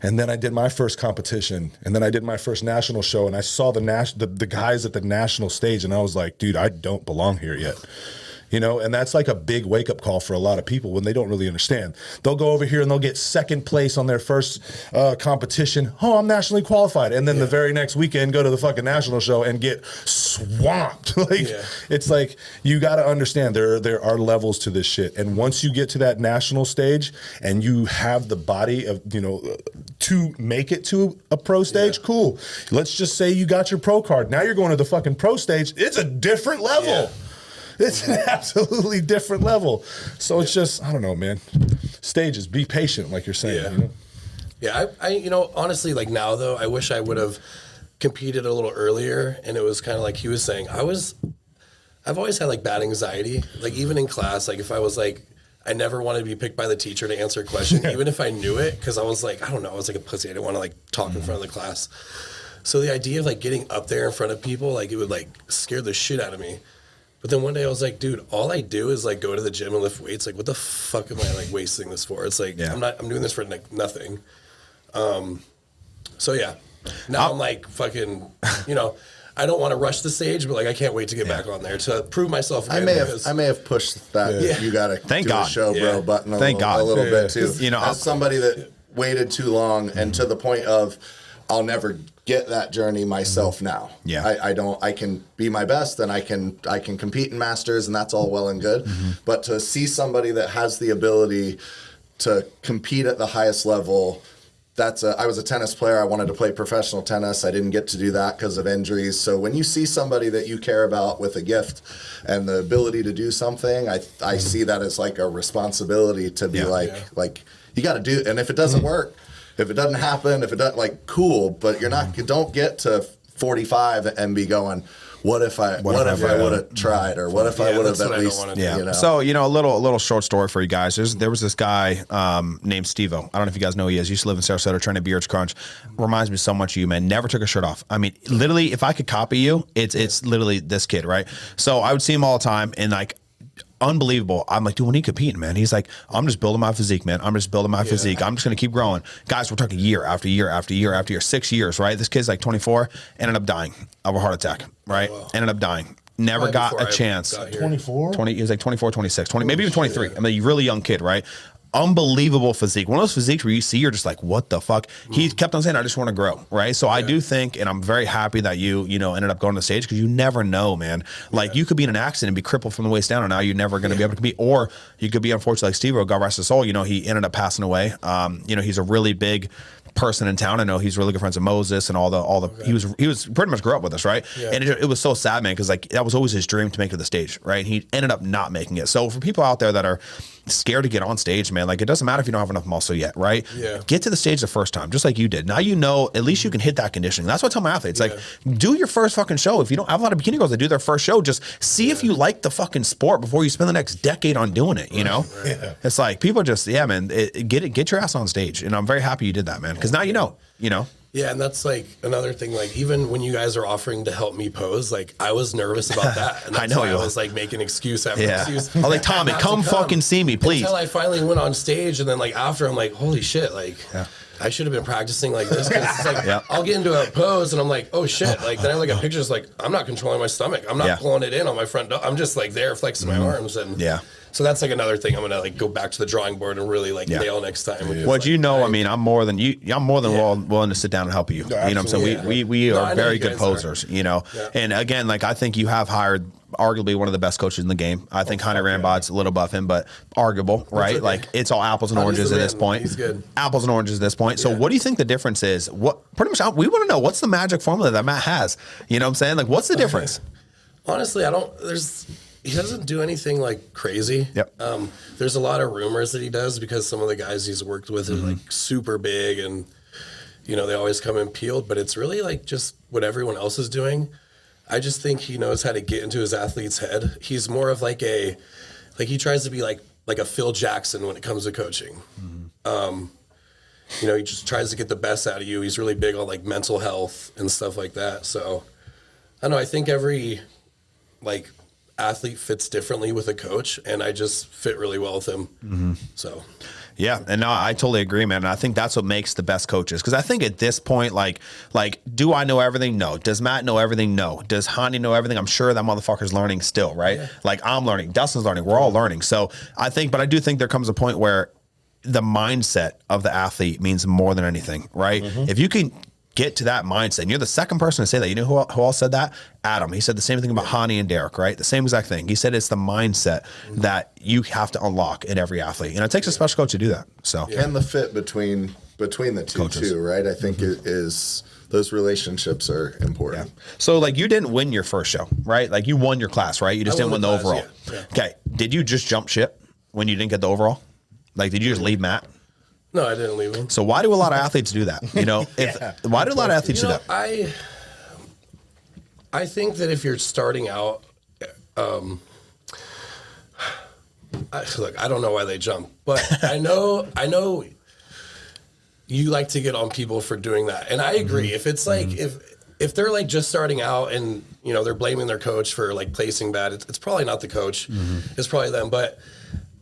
And then I did my first competition, and then I did my first national show, and I saw the guys at the national stage, and I was like, dude, I don't belong here yet. And that's like a big wake-up call for a lot of people when they don't really understand. They'll go over here and they'll get second place on their first competition. Oh, I'm nationally qualified. And then the very next weekend, go to the fucking national show and get swamped. It's like, you got to understand there are levels to this shit. And once you get to that national stage and you have the body of, to make it to a pro stage, cool. Let's just say you got your pro card. Now you're going to the fucking pro stage. It's a different level. Yeah. It's an absolutely different level. So it's just, I don't know, man. Stages, be patient, like you're saying. Yeah, I honestly, like now though, I wish I would have competed a little earlier. And it was kind of like he was saying, I've always had like bad anxiety. Like even in class, like if I was like, I never wanted to be picked by the teacher to answer a question, even if I knew it, because I was like, I don't know, I was like a pussy. I didn't want to like talk in front of the class. So the idea of like getting up there in front of people, like it would like scare the shit out of me. But then one day I was like, dude, all I do is like go to the gym and lift weights. Like, what the fuck am I like wasting this for? It's like, I'm doing this for like nothing. So yeah, now I'm like fucking, I don't want to rush the stage, but like I can't wait to get back on there to prove myself again. I may have pushed that. You got to Thank do God. a show, bro, button a little bit too. As somebody that waited too long and to the point of, I'll never get that journey myself now. Yeah. I can be my best and I can compete in masters, and that's all well and good. But to see somebody that has the ability to compete at the highest level, I was a tennis player. I wanted to play professional tennis. I didn't get to do that because of injuries. So when you see somebody that you care about with a gift and the ability to do something, I see that as like a responsibility to be like you got to do. And if it doesn't work, if it doesn't happen, if it doesn't, like, cool, but you don't get to 45 and be going, what if I would have tried, or what if I would have at least, you know? So, you know, a little short story for you guys. There was this guy named Steve-O. I don't know if you guys know who he is. He used to live in Sarasota, trying to be Urge Crunch. Reminds me so much of you, man. Never took a shirt off. I mean, literally, if I could copy you, it's literally this kid, right? So I would see him all the time, and like, unbelievable. I'm like, dude, when are you competing, man? He's like, I'm just building my physique, man. I'm just building my physique. I'm just going to keep growing. Guys, we're talking year after year after year after year, 6 years, right? This kid's like 24, ended up dying of a heart attack, right? Oh, wow. Ended up dying. Never got a chance. 24? 20, he was like 24, 26, 20, maybe even 23. I mean, really young kid, right? Unbelievable physique. One of those physiques where you see, you're just like, what the fuck? He kept on saying, I just want to grow, right? So I do think, and I'm very happy that you ended up going to the stage, because you never know, man. Like, you could be in an accident and be crippled from the waist down, and now you're never going to be able to compete. Or you could be, unfortunately, like Steve-O, God rest his soul, he ended up passing away. He's a really big person in town. I know he's really good friends with Moses and all the he was pretty much grew up with us, right? And it was so sad, man, because like that was always his dream to make it to the stage, right? And he ended up not making it. So for people out there that are scared to get on stage, man, like, it doesn't matter if you don't have enough muscle yet, right? Get to the stage the first time, just like you did. Now at least you can hit that conditioning. That's what I tell my athletes. Like, do your first fucking show. If you don't have a lot of bikini girls that do their first show, just see if you like the fucking sport before you spend the next decade on doing it, you know? It's like, people just, man, get your ass on stage. And I'm very happy you did that, man, because now you know. Yeah, and that's like another thing. Like, even when you guys are offering to help me pose, like, I was nervous about that. And that's why I was like making excuse after excuse. I'm like, Tommy, come fucking see me, please. Until I finally went on stage, and then like after, I'm like, holy shit, like I should have been practicing like this, because it's like I'll get into a pose and I'm like, oh shit, like then I look at pictures, like I'm not controlling my stomach, I'm not pulling it in on my front. I'm just like there flexing my arms, and so that's like another thing I'm gonna like go back to the drawing board and really like nail next time. Well, like, I mean, I'm more than willing to sit down and help you. You know what I'm saying? We are very good posers, and again, like, I think you have hired arguably one of the best coaches in the game. I think Hunter Rambod's a little above him, but arguable, right? Okay. Like, it's all apples and oranges at this point. He's good. Apples and oranges at this point. So what do you think the difference is? We want to know, what's the magic formula that Matt has? You know what I'm saying? Like, what's the difference? Honestly, he doesn't do anything like crazy. There's a lot of rumors that he does, because some of the guys he's worked with are like super big, and they always come in peeled, but it's really like just what everyone else is doing. I just think he knows how to get into his athlete's head. He's more of like he tries to be like a Phil Jackson when it comes to coaching. He just tries to get the best out of you. He's really big on like mental health and stuff like that. So I don't know. I think every like athlete fits differently with a coach, and I just fit really well with him. So. Yeah, and no, I totally agree, man. And I think that's what makes the best coaches. Because I think at this point, like, do I know everything? No. Does Matt know everything? No. Does Hani know everything? I'm sure that motherfucker's learning still, right? Yeah. Like, I'm learning. Dustin's learning. We're all learning. So I do think there comes a point where the mindset of the athlete means more than anything, right? If you can get to that mindset, and you're the second person to say that. You know who else said that? Adam. He said the same thing about Hani and Derek, right? The same exact thing. He said it's the mindset that you have to unlock in every athlete, and it takes a special coach to do that. So and the fit between the two coaches too, right? I think it is. Those relationships are important. Yeah. So, like, you didn't win your first show, right? Like, you won your class, right? You just didn't win the overall. Yeah. Okay. Did you just jump ship when you didn't get the overall? Like, did you just leave Matt? No, I didn't leave him. So why do a lot of athletes do that? Why do a lot of athletes do that? I think that if you're starting out, look, I don't know why they jump, but I know you like to get on people for doing that, and I agree. If it's like if they're like just starting out and they're blaming their coach for like placing bad, it's probably not the coach. It's probably them. But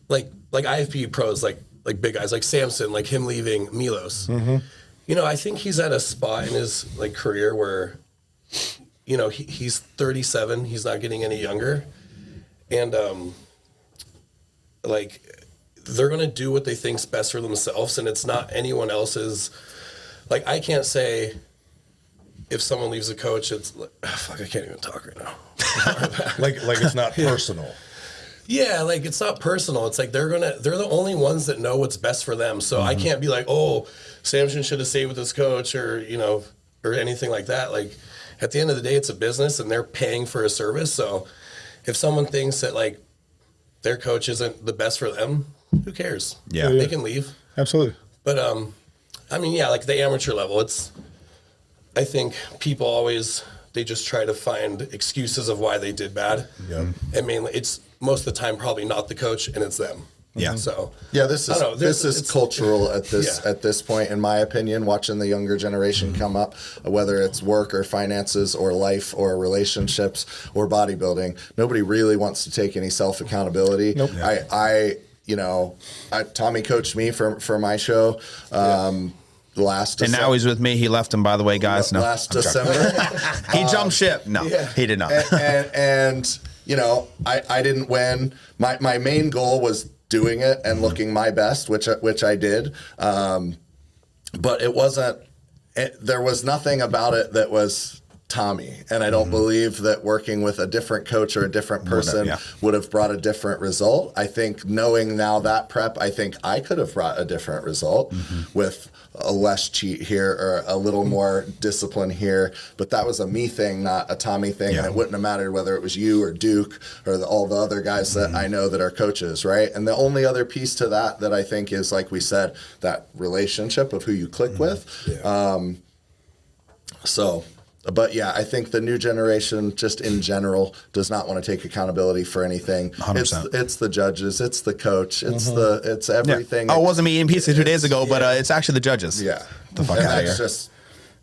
like IFBB pros, like big guys like Samson, like him leaving Milos. I think he's at a spot in his like career where, he's 37. He's not getting any younger, and like they're gonna do what they think's best for themselves, and it's not anyone else's. Like, I can't say if someone leaves a coach, it's like, oh, fuck, I can't even talk right now. like it's not personal. Yeah, like it's not personal. It's like they're the only ones that know what's best for them. So I can't be like, oh, Samson should have stayed with his coach, or or anything like that. Like at the end of the day, it's a business and they're paying for a service. So if someone thinks that like their coach isn't the best for them, who cares? Yeah. They can leave. Absolutely. But I mean, yeah, like the amateur level, I think people always, they just try to find excuses of why they did bad. Yeah. I mean, it's most of the time probably not the coach and it's them. Yeah. So Yeah, this is cultural at this point, in my opinion. Watching the younger generation come up, whether it's work or finances or life or relationships or bodybuilding, nobody really wants to take any self accountability. Nope. Tommy coached me for my show. Last And December, now he's with me. He left him, by the way, guys. No, last December. he jumped ship. No, he did not. and I didn't win. My main goal was doing it and looking my best, which I did. But it wasn't. There was nothing about it that was Tommy, and I don't believe that working with a different coach or a different person would have brought a different result. I think knowing now that prep, I think I could have brought a different result with a less cheat here or a little more discipline here. But that was a me thing, not a Tommy thing, and it wouldn't have mattered whether it was you or Duke or all the other guys that I know that are coaches, right? And the only other piece to that I think is, like we said, that relationship of who you click with. But yeah, I think the new generation, just in general, does not want to take accountability for anything. 100%. It's the judges, it's the coach, it's everything. Yeah. Oh, it wasn't me eating pizza 2 days ago, but it's actually the judges. Yeah, the fuck out of here. Just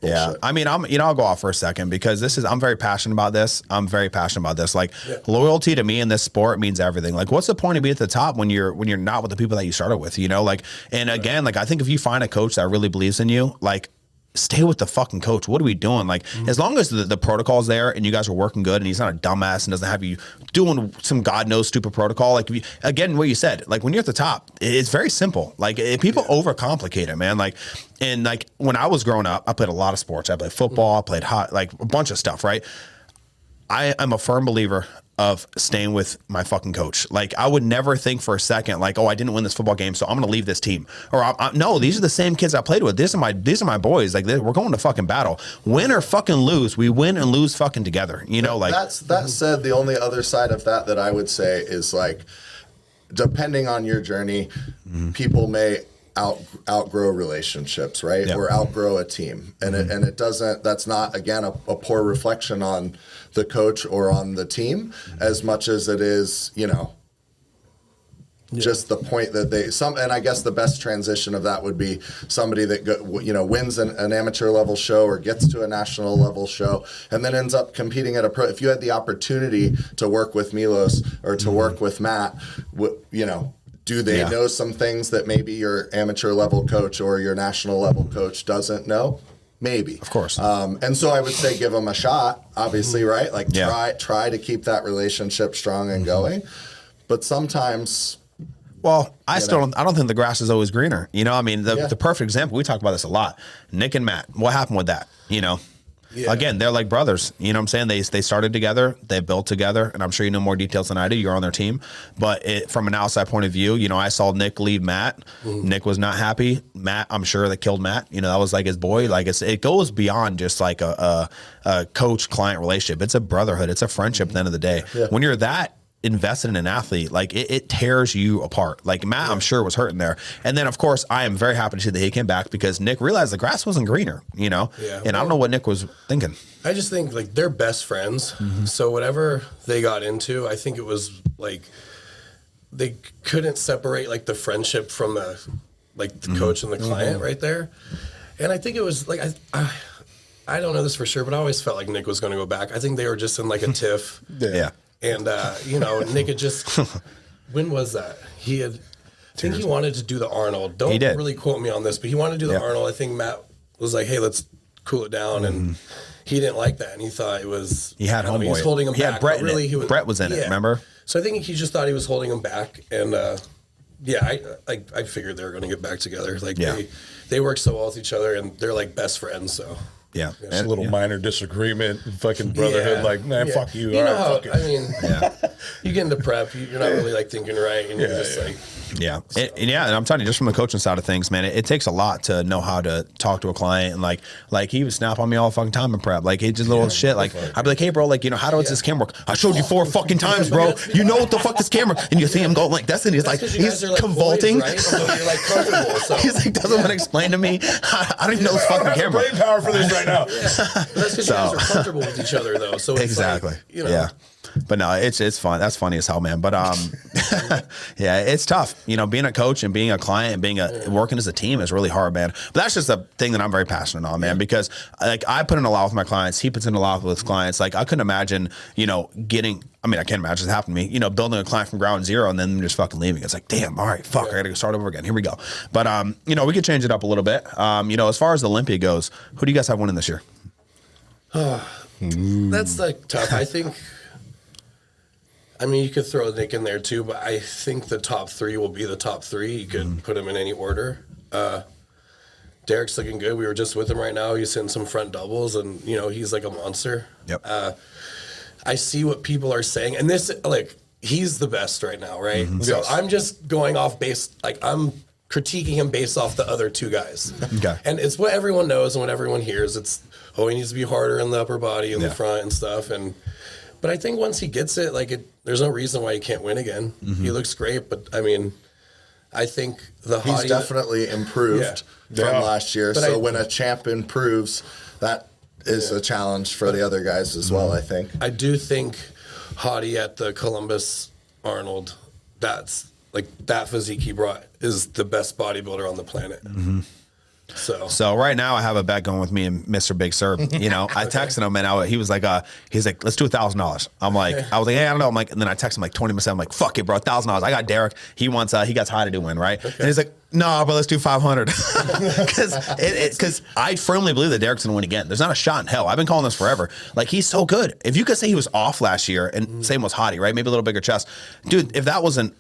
bullshit. Yeah, I mean, I'll go off for a second because I'm very passionate about this. I'm very passionate about this. Like loyalty to me in this sport means everything. Like, what's the point of being at the top when you're not with the people that you started with? Like, and again, like I think if you find a coach that really believes in you, like, stay with the fucking coach. What are we doing? Like, as long as the protocol's there and you guys are working good and he's not a dumbass and doesn't have you doing some God knows stupid protocol. Like, again, what you said, like when you're at the top, it's very simple. Like people overcomplicate it, man. Like, and like when I was growing up, I played a lot of sports. I played football, I played like a bunch of stuff, right? I am a firm believer of staying with my fucking coach. Like I would never think for a second, like, oh, I didn't win this football game, so I'm going to leave this team. Or no, these are the same kids I played with. These are my boys. Like we're going to fucking battle. Win or fucking lose, we win and lose fucking together. Like that said, the only other side of that I would say is like, depending on your journey, people may outgrow relationships, right? Or outgrow a team, and it doesn't. That's not, again, a poor reflection on the coach or on the team as much as it is, just the point that and I guess the best transition of that would be somebody that wins an amateur level show or gets to a national level show and then ends up competing at a pro. If you had the opportunity to work with Milos or to work with Matt, do they know some things that maybe your amateur level coach or your national level coach doesn't know? Maybe. Of course. And so I would say give them a shot, obviously, right? Like try to keep that relationship strong and going. But sometimes... Well, I don't think the grass is always greener. I mean, the perfect example, we talk about this a lot. Nick and Matt, what happened with that? Again, they're like brothers. You know what I'm saying? They started together, they built together, and I'm sure you know more details than I do. You're on their team. But from an outside point of view, I saw Nick leave Matt. Nick was not happy. Matt, I'm sure that killed Matt. That was like his boy. Like it goes beyond just like a coach-client relationship. It's a brotherhood. It's a friendship at the end of the day. Yeah. When you're that invested in an athlete, like it tears you apart. Like Matt, I'm sure was hurting there. And then of course I am very happy to see that he came back because Nick realized the grass wasn't greener, and I don't know what Nick was thinking. I just think like they're best friends. So whatever they got into, I think it was like they couldn't separate like the friendship from the coach and the client right there. And I think it was like I don't know this for sure, but I always felt like Nick was going to go back. I think they were just in like a tiff. Yeah. And, Nick had just, when was that? I think he wanted to do the Arnold. Don't really quote me on this, but he wanted to do the Arnold. I think Matt was like, hey, let's cool it down. And he didn't like that. And he thought it was, he had homeboy. He was holding him back. He had Brett really, in it. Brett was in it, remember? So I think he just thought he was holding him back. And, I figured they were going to get back together. Like they work so well with each other and they're like best friends. So Yeah. It's a little minor disagreement, fucking brotherhood. Yeah. Like, man, Yeah. fuck you. You All know right, how, fuck it. I mean, Yeah. you get into prep, you're not really like thinking right, and you're just like, Yeah. And I'm telling you, just from the coaching side of things, man, it takes a lot to know how to talk to a client. And like he would snap on me all the fucking time in prep. Like, it's just little shit. Like, I'd be like, hey, bro, like, you know, how does this camera work? I showed you 4 fucking times, bro. You know what the fuck this camera? And you see him going like this, and he's like, 'cause you guys he's are, like, convulting. boys, right? So you're like comfortable. So. He's like, doesn't want to explain to me. I don't even know this fucking camera. Brain power for this right now. That's because you guys are comfortable with each other, though. So it's Exactly. like, you know, Yeah. But no, it's fun. That's funny as hell, man. But yeah, it's tough. You know, being a coach and being a client and being working as a team is really hard, man. But that's just a thing that I'm very passionate on, man. Because like I put in a lot with my clients, he puts in a lot with his clients. Like I couldn't imagine, you know, I can't imagine this happened to me. You know, building a client from ground zero and then them just fucking leaving. It's like, damn, all right, fuck, I gotta go start over again. Here we go. But you know, we could change it up a little bit. You know, as far as the Olympia goes, who do you guys have winning this year? That's like tough. I think. I mean, you could throw Nick in there too, but I think the top 3 will be the top 3. You could put them in any order. Derek's looking good. We were just with him right now. He's hitting some front doubles, and you know he's like a monster. Yep. I see what people are saying, and this like he's the best right now, right? So Yes. I'm just going off I'm critiquing him based off the other 2 guys. Okay. And it's what everyone knows and what everyone hears. It's he needs to be harder in the upper body and the front and stuff. But I think once he gets it, there's no reason why he can't win again. He looks great, but I mean, I think He's definitely improved from Yeah. last year. But So when a champ improves, that is a challenge for the other guys as well, I think. I do think Hottie at the Columbus Arnold, that's like that physique he brought is the best bodybuilder on the planet. So right now I have a bet going with me and Mr. Big Sur. You know, I texted him and he was like, let's do $1,000. I'm like, I was like, hey, I don't know. I'm like, and then I texted him like 20%. I'm like, fuck it, bro, $1,000. I got Derek. He wants, he got Hottie to win, right? And he's like, no, but let's do 500. Because I firmly believe that Derek's gonna win again. There's not a shot in hell. I've been calling this forever. Like he's so good. If you could say he was off last year, and same was Hottie, right? Maybe a little bigger chest, dude. If that wasn't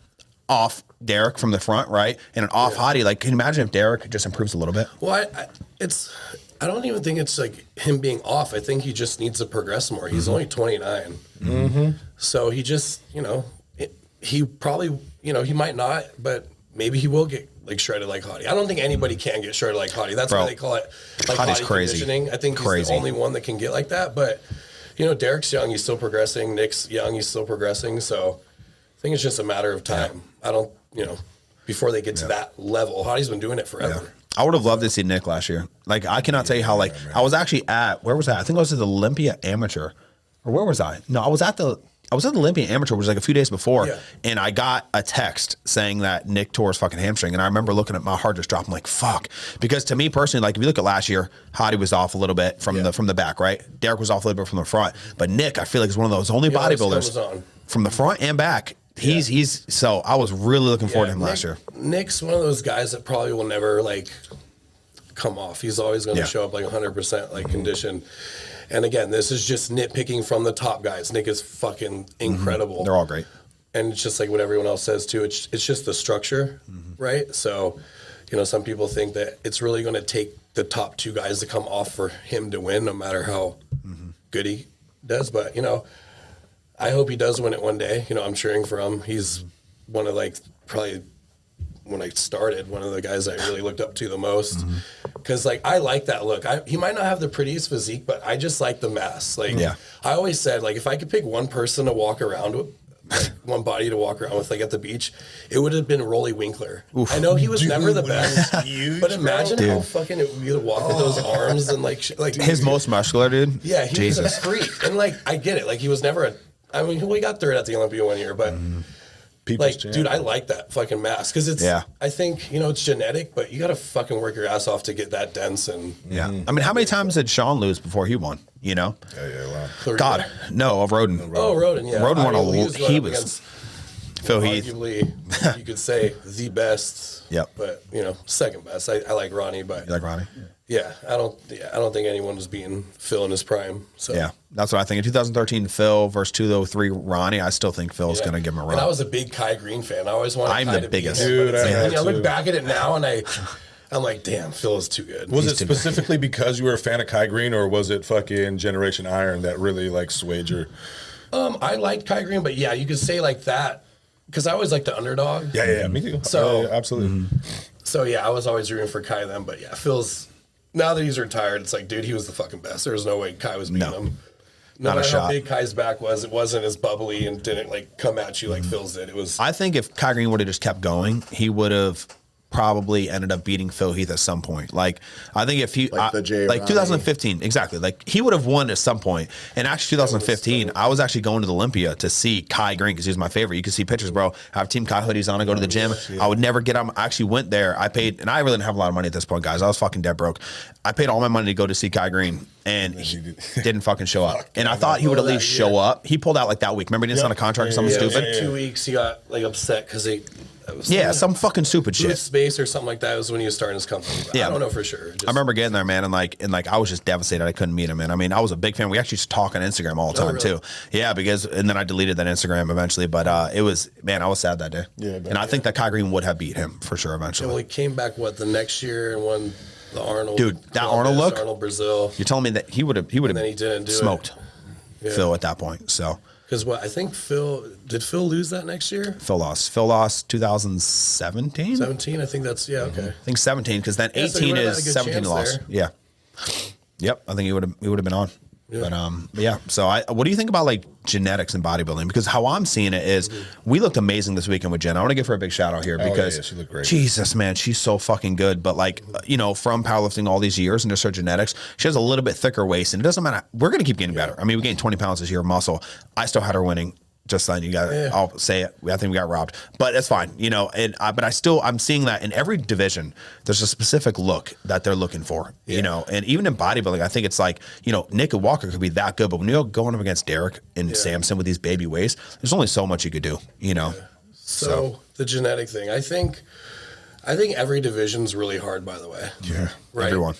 off Derek from the front, right, and an off Hottie, like, can you imagine if Derek just improves a little bit? well, I don't even think it's like him being off. I think he just needs to progress more. He's only 29, so he just he probably he might not, but maybe he will get like shredded like Hottie. I don't think anybody can get shredded like Hottie. That's Bro, why they call it like Hottie's Hottie crazy. conditioning. I think he's the only one that can get like that. But Derek's young, he's still progressing. Nick's young, he's still progressing. So I think it's just a matter of time. I don't, before they get to that level. Hottie's been doing it forever. I would have loved to see Nick last year. Like, I cannot tell you how, I was actually where was I? I think I was at the Olympia Amateur. Or where was I? No, I was at the Olympia Amateur, which was like a few days before. Yeah. And I got a text saying that Nick tore his fucking hamstring. And I remember looking at my heart just drop. I'm like, fuck. Because to me personally, like, if you look at last year, Hottie was off a little bit from the back, right? Derek was off a little bit from the front. But Nick, I feel like, is one of those only always bodybuilders comes on. from the front and back. So I was really looking forward to him last year. Nick's one of those guys that probably will never come off. He's always going to show up 100% condition. And again, this is just nitpicking from the top guys. Nick is fucking incredible. They're all great. And it's just like what everyone else says too. It's just the structure, right? So, some people think that it's really going to take the top 2 guys to come off for him to win, no matter how good he does. But I hope he does win it one day. I'm cheering for him. He's one of probably when I started, one of the guys I really looked up to the most. Because I like that look. He might not have the prettiest physique, but I just like the mass. I always said, if I could pick one person to walk around with, one body to walk around with, at the beach, it would have been Rolly Winkler. Oof. I know he was never the best, huge, but imagine how fucking it would be to walk with those arms and His most muscular, dude. Yeah, he was Jesus. a freak. And I get it. He was never we got third at the Olympia one year, but dude, I like that fucking mass because it's. Yeah. I think it's genetic, but you got to fucking work your ass off to get that dense and. Yeah. I mean, how many times did Sean lose before he won? Wow. God, no, of Roden. Oh, Roden, yeah. Roden won a he was. He was. Phil Heath. Arguably, you could say the best. Yep. But second best. I like Ronnie, but You like Ronnie? yeah, I don't think anyone was beating Phil in his prime. So Yeah, that's what I think. In 2013, Phil versus 2003, Ronnie. I still think Phil's going to give him a run. And I was a big Kai Green fan. I always wanted I'm Kai the to biggest. beat him, but Dude, it's I am I look too. back at it now and I'm like, damn, Phil is too good. Was it specifically because you were a fan of Kai Green, or was it fucking Generation Iron that really like swayed your? I liked Kai Green, but yeah, you could say like that because I always liked the underdog. Yeah, me too. So yeah, absolutely. So yeah, I was always rooting for Kai then, but yeah, Phil's now that he's retired, it's like, dude, he was the fucking best. There was no way Kai was beating him. No Not a matter shot. how big Kai's back was, it wasn't as bubbly and didn't like come at you like Phil's did. It was. I think if Kai Green would have just kept going, he would have probably ended up beating Phil Heath at some point. Like, I think if he, Like the J. like Ronnie. 2015, exactly. Like, he would have won at some point. And actually, 2015, I was actually going to the Olympia to see Kai Green because he was my favorite. You can see pictures, bro. I have Team Kai hoodies on. I go to the gym. I would never get on. I actually went there. I paid, and I really didn't have a lot of money at this point, guys. I was fucking dead broke. I paid all my money to go to see Kai Green, and he didn't fucking show up. And I thought he would at least show up. He pulled out like that week. Remember, he didn't sign a contract or something Yeah, it was stupid? like 2 weeks. He got like upset because they. Yeah, some fucking stupid Booth shit. Space or something like that was when he was starting his company. But Yeah. I don't know for sure. I remember getting there, man, and I was just devastated I couldn't meet him, man. I mean, I was a big fan. We actually used to talk on Instagram all the time really? too. Yeah, and then I deleted that Instagram eventually, but it was, man, I was sad that day. Yeah, and I think that Kai Green would have beat him for sure eventually. Well, he came back the next year and won the Arnold. Dude, that Columbus, Arnold look? Arnold Brazil. You're telling me that he would have And then he didn't do smoked it. Phil at that point. So Because I think Phil lose that next year? Phil lost 2017. 17, I think that's okay. I think 17 because then Yeah, so he 18 would've had a is good 17 chance loss. there. Yeah. Yep, I think he would have been on. Yeah. But yeah. So what do you think about like genetics and bodybuilding? Because how I'm seeing it is we looked amazing this weekend with Jen. I want to give her a big shout out here because yeah, she looked great. Jesus, man, she's so fucking good. But like, from powerlifting all these years and just her genetics, she has a little bit thicker waist, and it doesn't matter. We're gonna keep getting better. I mean, we gained 20 pounds this year of muscle. I still had her winning. Just then, I'll say it. I think we got robbed, but it's fine, but I'm seeing that in every division, there's a specific look that they're looking for, and even in bodybuilding, I think it's like, Nick and Walker could be that good, but when you're going up against Derek and Samson with these baby waists, there's only so much you could do, So the genetic thing, I think every division's really hard, by the way. Yeah. Right? Everyone.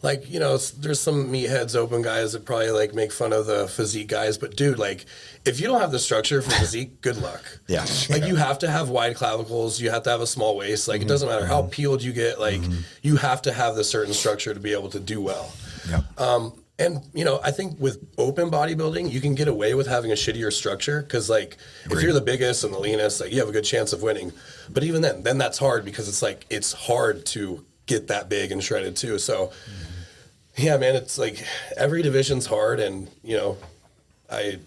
Like, there's some meatheads, open guys that probably like make fun of the physique guys, but dude, like, if you don't have the structure for physique, good luck. Yeah. Like, you have to have wide clavicles, you have to have a small waist. Like, it doesn't matter how peeled you get, like, you have to have the certain structure to be able to do well. Yep. And, I think with open bodybuilding, you can get away with having a shittier structure because, like, if you're the biggest and the leanest, like, you have a good chance of winning. But even then that's hard because it's like, it's hard to get that big and shredded too. So, yeah, man, it's like every division's hard. And, I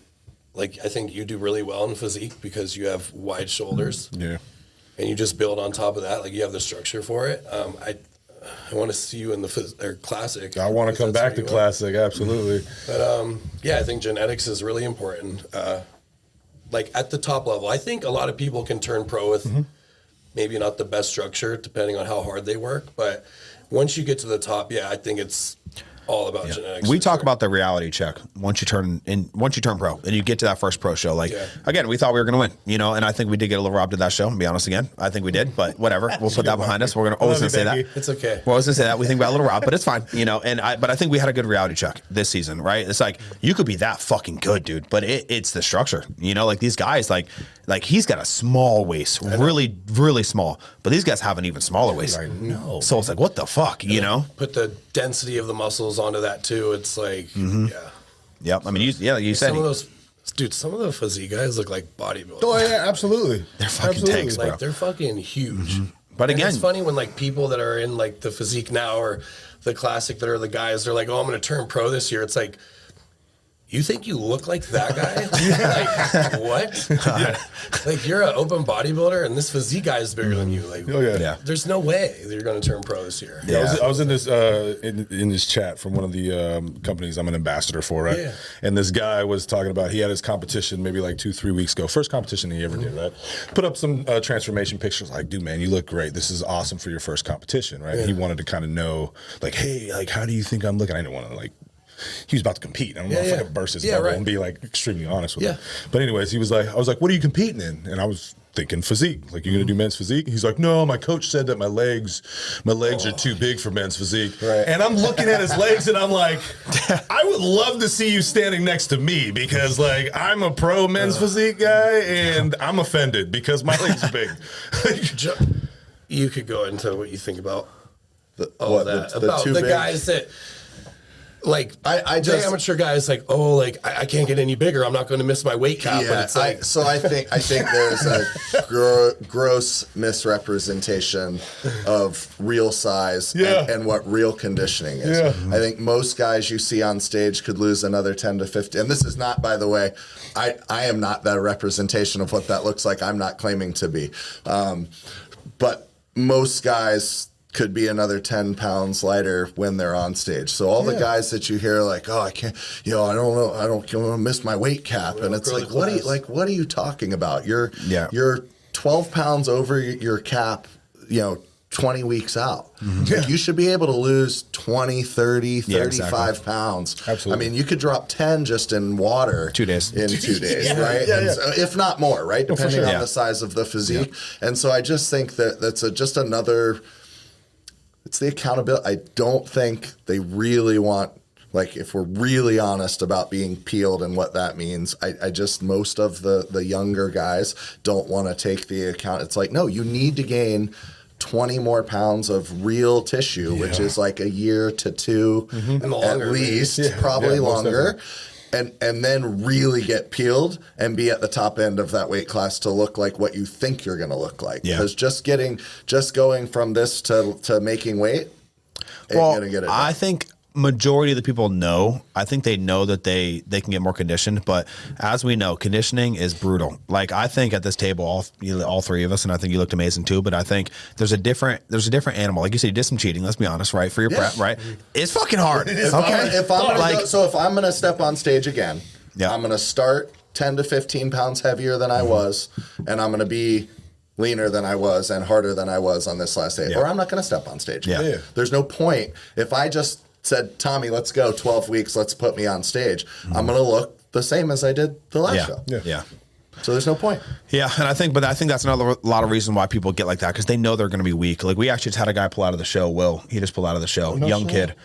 think you do really well in physique because you have wide shoulders. Yeah. And you just build on top of that. Like, you have the structure for it. I want to see you in the classic. I want to come back to classic, absolutely. But yeah, I think genetics is really important. Like at the top level, I think a lot of people can turn pro with maybe not the best structure, depending on how hard they work. But once you get to the top, yeah, I think it's all about genetics. We talk about the reality check once you turn pro and you get to that first pro show. Like, again, we thought we were going to win, and I think we did get a little robbed at that show, to be honest again. I think we did, but whatever. We'll put that behind us. We're going to always say that. It's okay. We're always going to say that. We think about a little robbed, but it's fine, but I think we had a good reality check this season, right? It's like, you could be that fucking good, dude, but it's the structure, like these guys, like he's got a small waist, really, really small, but these guys have an even smaller waist. I know. So it's like, what the fuck, Put the density of the muscles onto that too. It's like, yeah. Yep. I mean, you said Some of those, dude, some of the physique guys look like bodybuilders. Oh yeah, absolutely. They're fucking tanks, bro. Like, they're fucking huge. But And again, it's funny when like people that are in like the physique now or the classic that are the guys, they're like, oh, I'm going to turn pro this year. It's like, you think you look like that guy? Like, what? Like, you're an open bodybuilder and this physique guy is bigger than you. Like, Oh yeah. there's no way that you're going to turn pro this year. Yeah, I was in this in this chat from one of the companies I'm an ambassador for, right? Yeah. And this guy was talking about he had his competition maybe like 2-3 weeks ago, first competition he ever did, right? Put up some transformation pictures, like, dude, man, you look great. This is awesome for your first competition, right? Yeah. He wanted to kind of know, like, hey, like, how do you think I'm looking? I didn't want to like. He was about to compete. I don't know if I could burst his bubble and be like extremely honest with him. But anyways, I was like, what are you competing in? And I was thinking physique. Like, you're gonna do men's physique? He's like, no, my coach said that my legs are too big for men's physique. Right. And I'm looking at his legs and I'm like, I would love to see you standing next to me because like I'm a pro men's physique guy and I'm offended because my legs are big. You could go into what you think about About too the big? guys that like I the just amateur guys like, oh, like I can't get any bigger. I'm not going to miss my weight cap. But it's like, I think there's a gross misrepresentation of real size and what real conditioning is. Yeah. I think most guys you see on stage could lose another 10 to 50. And this is not, by the way, I am not that representation of what that looks like. I'm not claiming to be. But most guys could be another 10 pounds lighter when they're on stage. So all the guys that you hear like, oh, I can't, I don't know, I don't want to miss my weight cap. And it's like, what are you talking about? You're 12 pounds over your cap, 20 weeks out. Like, you should be able to lose 20, 30, 35 pounds. Absolutely. I mean, you could drop 10 just in water. 2 days. In 2 days, right? So, if not more, right? Depending on the size of the physique. And so I just think that that's just another... It's the accountability. I don't think they really want, like, if we're really honest about being peeled and what that means, I just, most of the younger guys don't want to take the account. It's like, no, you need to gain 20 more pounds of real tissue, which is like a year to 2 at least, probably longer. And then really get peeled and be at the top end of that weight class to look like what you think you're going to look like. Because just going from this to making weight ain't going to get it done. I think majority of the people know. I think they know that they can get more conditioned, but as we know, conditioning is brutal. Like, I think at this table, all three of us, and I think you looked amazing too, but I think there's a different animal. Like you said, you did some cheating, let's be honest, right? For your prep, right? It's fucking hard. If I'm going to step on stage again, I'm going to start 10 to 15 pounds heavier than I was, and I'm going to be leaner than I was and harder than I was on this last day, or I'm not going to step on stage again. There's no point. If I just said, Tommy, let's go 12 weeks, let's put me on stage, I'm going to look the same as I did the last show. So there's no point. Yeah, and I think that's another lot of reason why people get like that, because they know they're going to be weak. Like, we actually just had a guy pull out of the show. Will, he just pulled out of the show. Young kid.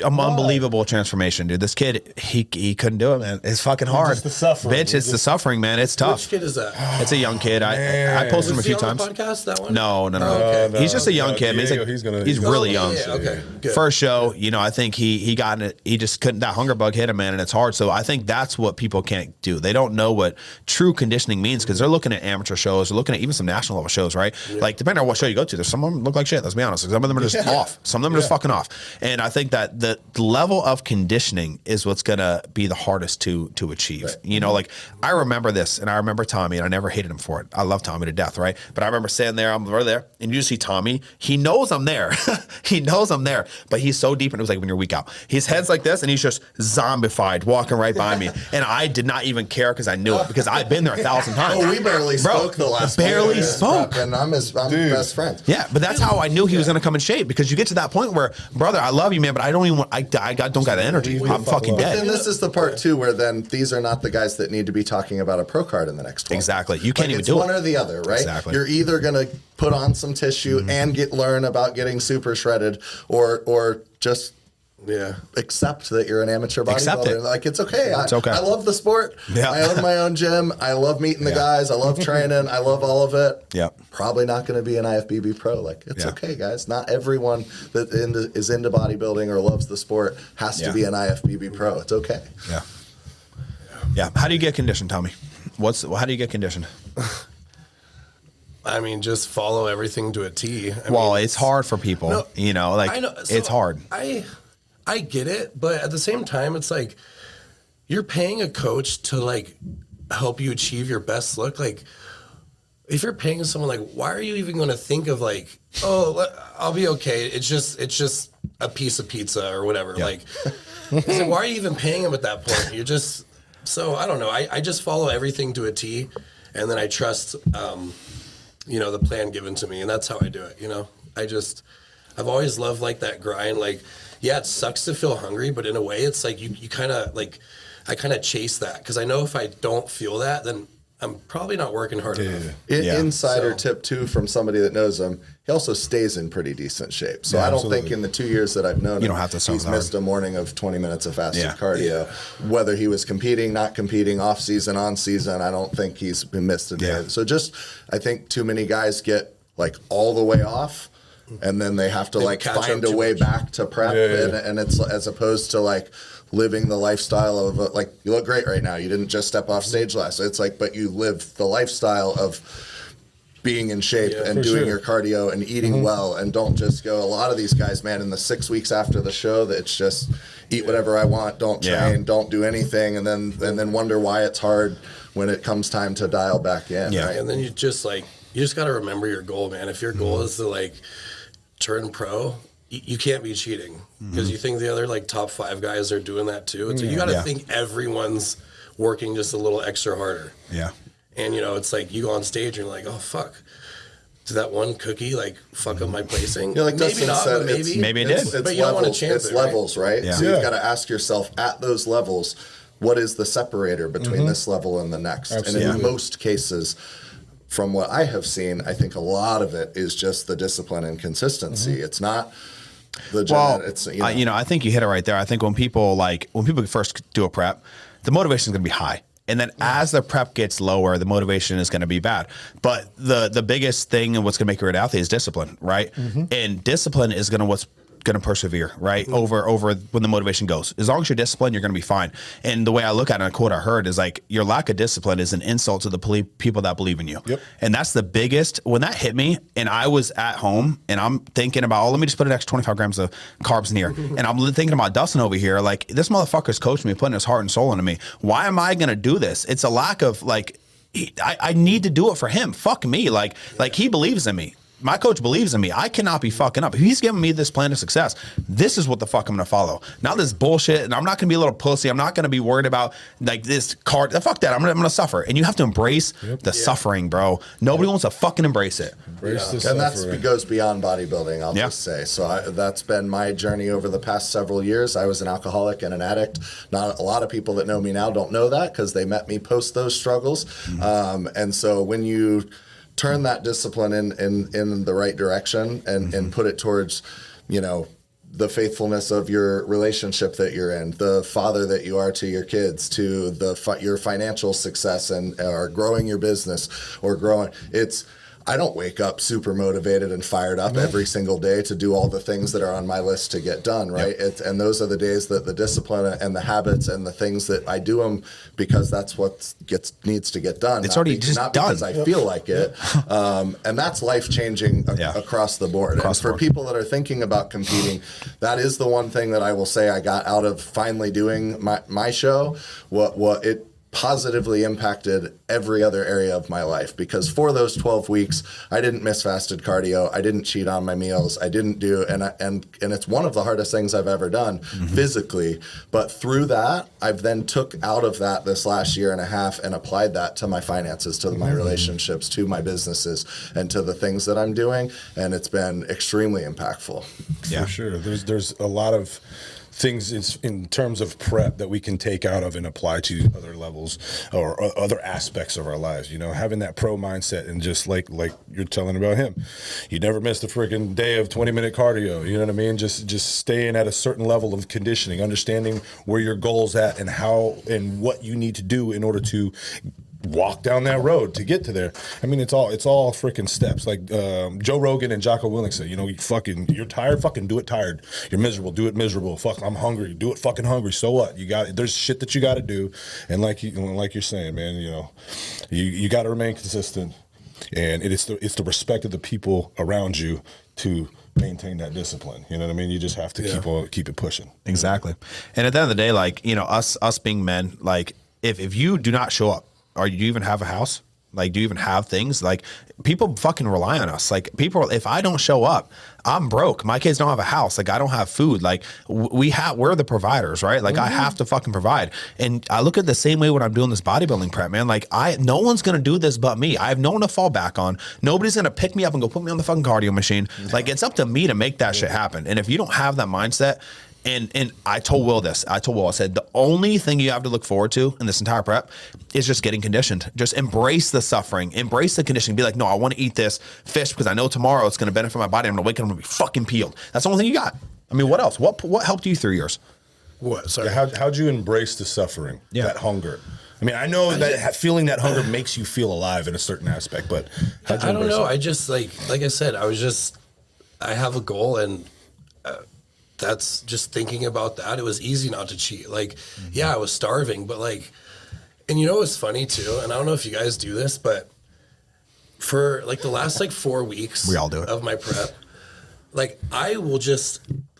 Unbelievable transformation, dude. This kid, he couldn't do it, man. It's fucking hard. It's the suffering. Bitch, it's the suffering, man. It's tough. Which kid is that? It's a young kid. I posted him a few times. On the podcast, that one? No. Okay. He's just a young kid. Diego, He's really young. Okay, good. First show, I think he got it. He just couldn't. That hunger bug hit him, man, and it's hard. So I think that's what people can't do. They don't know what true conditioning means, because they're looking at amateur shows, they're looking at even some national level shows, right? Like, depending on what show you go to, there's some of them look like shit. Let's be honest. Some of them are just off. Some of them are just fucking off. And I think that the level of conditioning is what's gonna be the hardest to achieve. Right. Like, I remember this, and I remember Tommy, and I never hated him for it. I love Tommy to death, right? But I remember sitting there, I'm right there, and you see Tommy, he knows I'm there. He knows I'm there, but he's so deep, and it was like when you're weak out. His head's like this, and he's just zombified, walking right by me. And I did not even care, because I knew it, because I've been there 1,000 times. Oh, we barely spoke the last barely spoke. And I'm best friend. Yeah, but that's how I knew he was gonna come in shape, because you get to that point where, brother, I love you, man, but I don't even I don't got the energy. I'm fucking dead. And this is the part too where then these are not the guys that need to be talking about a pro card in the next 12 Exactly. You can't even do it. it. One or the other, right? Exactly. You're either going to put on some tissue and learn about getting super shredded, or just accept that you're an amateur bodybuilder. Like, it's okay. It's okay. I love the sport. Yeah. I own my own gym. I love meeting the guys. I love training. I love all of it. Yeah. Probably not going to be an IFBB pro. Like, it's okay, guys. Not everyone that is into bodybuilding or loves the sport has to be an IFBB pro. It's okay. Yeah. Yeah. How do you get conditioned, Tommy? How do you get conditioned? I mean, just follow everything to a T. I mean, it's hard for people. No, I know. So it's hard. I get it, but at the same time, it's like, you're paying a coach to, like, help you achieve your best look. Like, if you're paying someone, like, why are you even going to think of, like, oh, I'll be okay. It's just a piece of pizza or whatever. Yeah. Like, why are you even paying him at that point? You're just, so I don't know. I just follow everything to a T, and then I trust, the plan given to me, and that's how I do it. I've always loved, like, that grind. Like, yeah, it sucks to feel hungry, but in a way, it's like you kind of, like, I kind of chase that, because I know if I don't feel that, then I'm probably not working hard enough. Insider tip too from somebody that knows him. He also stays in pretty decent shape. So I don't think in the 2 years that I've known him, he's missed a morning of 20 minutes of fasted cardio. Whether he was competing, not competing, off season, on season, I don't think he's been missed a day. So I think too many guys get, like, all the way off and then they have to like catch find up a too way much. back to prep. And it's as opposed to like living the lifestyle of like, you look great right now. You didn't just step off stage last. It's like, but you live the lifestyle of being in shape and doing your cardio and eating well, and don't just go. A lot of these guys, man, in the 6 weeks after the show, that it's just eat whatever I want, don't train, don't do anything, and then wonder why it's hard when it comes time to dial back in. Yeah. Right? And then you just got to remember your goal, man. If your goal is to like turn pro, you can't be cheating because you think the other like top 5 guys are doing that too. It's like, you got to think everyone's working just a little extra harder. Yeah. And you know, it's like you go on stage and you're like, oh fuck, did that one cookie like fuck up my placing? You know, like maybe Dustin not, said, but maybe. Maybe it did. But you don't want to levels, chance it's it, right? levels, right? Yeah. So you've got to ask yourself at those levels, what is the separator between this level and the next? Absolutely. And in most cases, from what I have seen, I think a lot of it is just the discipline and consistency. It's not the Well, it's I think you hit it right there. I think when people first do a prep, the motivation is going to be high. And then as the prep gets lower, the motivation is going to be bad. But the biggest thing and what's going to make you an athlete is discipline, right? And discipline is what's going to persevere, right? Over when the motivation goes. As long as you're disciplined, you're going to be fine. And the way I look at it, a quote I heard is like, your lack of discipline is an insult to the people that believe in you. Yep. And that's the biggest, when that hit me and I was at home and I'm thinking about, let me just put an extra 25 grams of carbs in here. And I'm thinking about Dustin over here. Like, this motherfucker's coaching me, putting his heart and soul into me. Why am I going to do this? It's a lack of like, I need to do it for him. Fuck me. Like he believes in me. My coach believes in me. I cannot be fucking up. If he's giving me this plan of success, this is what the fuck I'm going to follow. Not this bullshit. And I'm not going to be a little pussy. I'm not going to be worried about like this card. Fuck that. I'm going to suffer. And you have to embrace the suffering, bro. Nobody wants to fucking embrace it. Embrace the and that suffering. goes beyond bodybuilding, I'll just say. So that's been my journey over the past several years. I was an alcoholic and an addict. Not a lot of people that know me now don't know that because they met me post those struggles. And so when you turn that discipline in the right direction and put it towards, the faithfulness of your relationship that you're in, the father that you are to your kids, to your financial success or growing your business or growing. I don't wake up super motivated and fired up every single day to do all the things that are on my list to get done, right? And those are the days that the discipline and the habits and the things that I do them because that's what needs to get done. It's already just not done. Because I feel like it. And that's life-changing across the board. And for people that are thinking about competing, that is the one thing that I will say I got out of finally doing my show. What it positively impacted every other area of my life, because for those 12 weeks I didn't miss fasted cardio, I didn't cheat on my meals, I didn't do and it's one of the hardest things I've ever done physically, but through that I've then took out of that this last year and a half and applied that to my finances, to my relationships, to my businesses, and to the things that I'm doing, and it's been extremely impactful. For sure. There's a lot of things in terms of prep that we can take out of and apply to other levels or other aspects of our lives. Having that pro mindset and just like you're telling about him, he never missed a freaking day of 20-minute cardio. You know what I mean? Just staying at a certain level of conditioning, understanding where your goal's at and how and what you need to do in order to walk down that road to get to there. I mean, it's all freaking steps. Like Joe Rogan and Jocko Willink said, you're tired, fucking do it tired. You're miserable, do it miserable. Fuck, I'm hungry, do it fucking hungry. So what? There's shit that you got to do, and like you're saying, man, you got to remain consistent, and it's the respect of the people around you to maintain that discipline. You know what I mean? You just have to keep it pushing. Exactly. And at the end of the day, like, us being men, like if you do not show up, or do you even have a house? Like, do you even have things? Like, people fucking rely on us. Like, if I don't show up, I'm broke. My kids don't have a house. Like, I don't have food. Like, we're the providers, right? Like, I have to fucking provide. And I look at the same way when I'm doing this bodybuilding prep, man. Like, no one's going to do this but me. I have no one to fall back on. Nobody's going to pick me up and go put me on the fucking cardio machine. Like, it's up to me to make that shit happen. And if you don't have that mindset, and I told Will this. I said, the only thing you have to look forward to in this entire prep is just getting conditioned. Just embrace the suffering. Embrace the conditioning. Be like, no, I want to eat this fish because I know tomorrow it's going to benefit my body. I'm going to wake up and I'm going to be fucking peeled. That's the only thing you got. I mean, what else? What helped you through yours? What? Sorry. How'd you embrace the suffering, that hunger? I mean, I know that feeling that hunger makes you feel alive in a certain aspect, but how'd you I don't know. it? I just like I said, I was just I have a goal, and that's just thinking about that. It was easy not to cheat. Like, yeah, I was starving, but like, and you know what's funny too, and I don't know if you guys do this, but for like the last like 4 weeks We all do it. of my prep, like I will just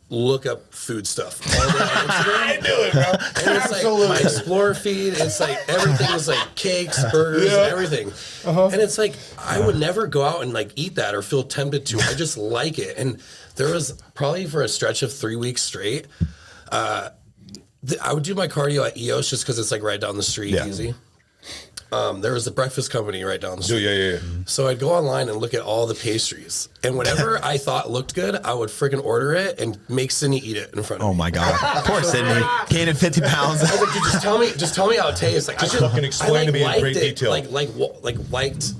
look up food stuff all day on Instagram. I knew it, bro. And it's like my Explore feed. It's like everything is like cakes, burgers, and everything. And it's like I would never go out and like eat that or feel tempted to. I just like it. And there was probably for a stretch of 3 weeks straight, I would do my cardio at EOS just because it's like right down the street, easy. There was a breakfast company right down the street. Yeah. So I'd go online and look at all the pastries. And whatever I thought looked good, I would freaking order it and make Sydney eat it in front of me. Oh my God. Poor Sydney. Gaining 50 pounds. I was like, dude, just tell me how it tastes. Like, Just fucking explain to me in great detail. Liked.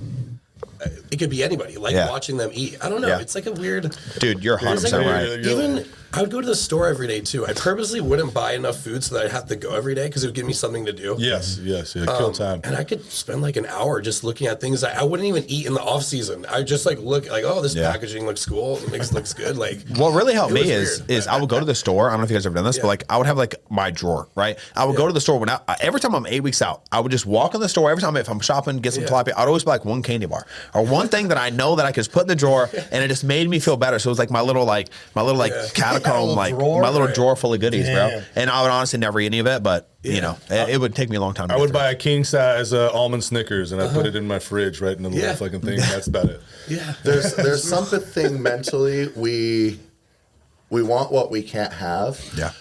It could be anybody. Watching them eat. I don't know. Yeah. It's like a weird. Dude, you're 100% right. Even I would go to the store every day too. I purposely wouldn't buy enough food so that I'd have to go every day because it would give me something to do. Yes. Kill time. And I could spend like an hour just looking at things I wouldn't even eat in the off season. I just like look like, oh, this packaging looks cool. It looks good. Like what really helped me weird. is I would go to the store. I don't know if you guys have ever done this, but like I would have like my drawer, right? I would go to the store every time I'm 8 weeks out. I would just walk in the store every time if I'm shopping, get some tilapia. I'd always buy like one candy bar or one thing that I know that I could just put in the drawer, and it just made me feel better. So it was like my little catacomb, like my little drawer full of goodies, bro. And I would honestly never eat any of it, but you know, it would take me a long time. I would buy a king size almond Snickers and I put it in my fridge right in the little fucking thing. That's about it. Yeah. There's something mentally we want what we can't have. Yeah.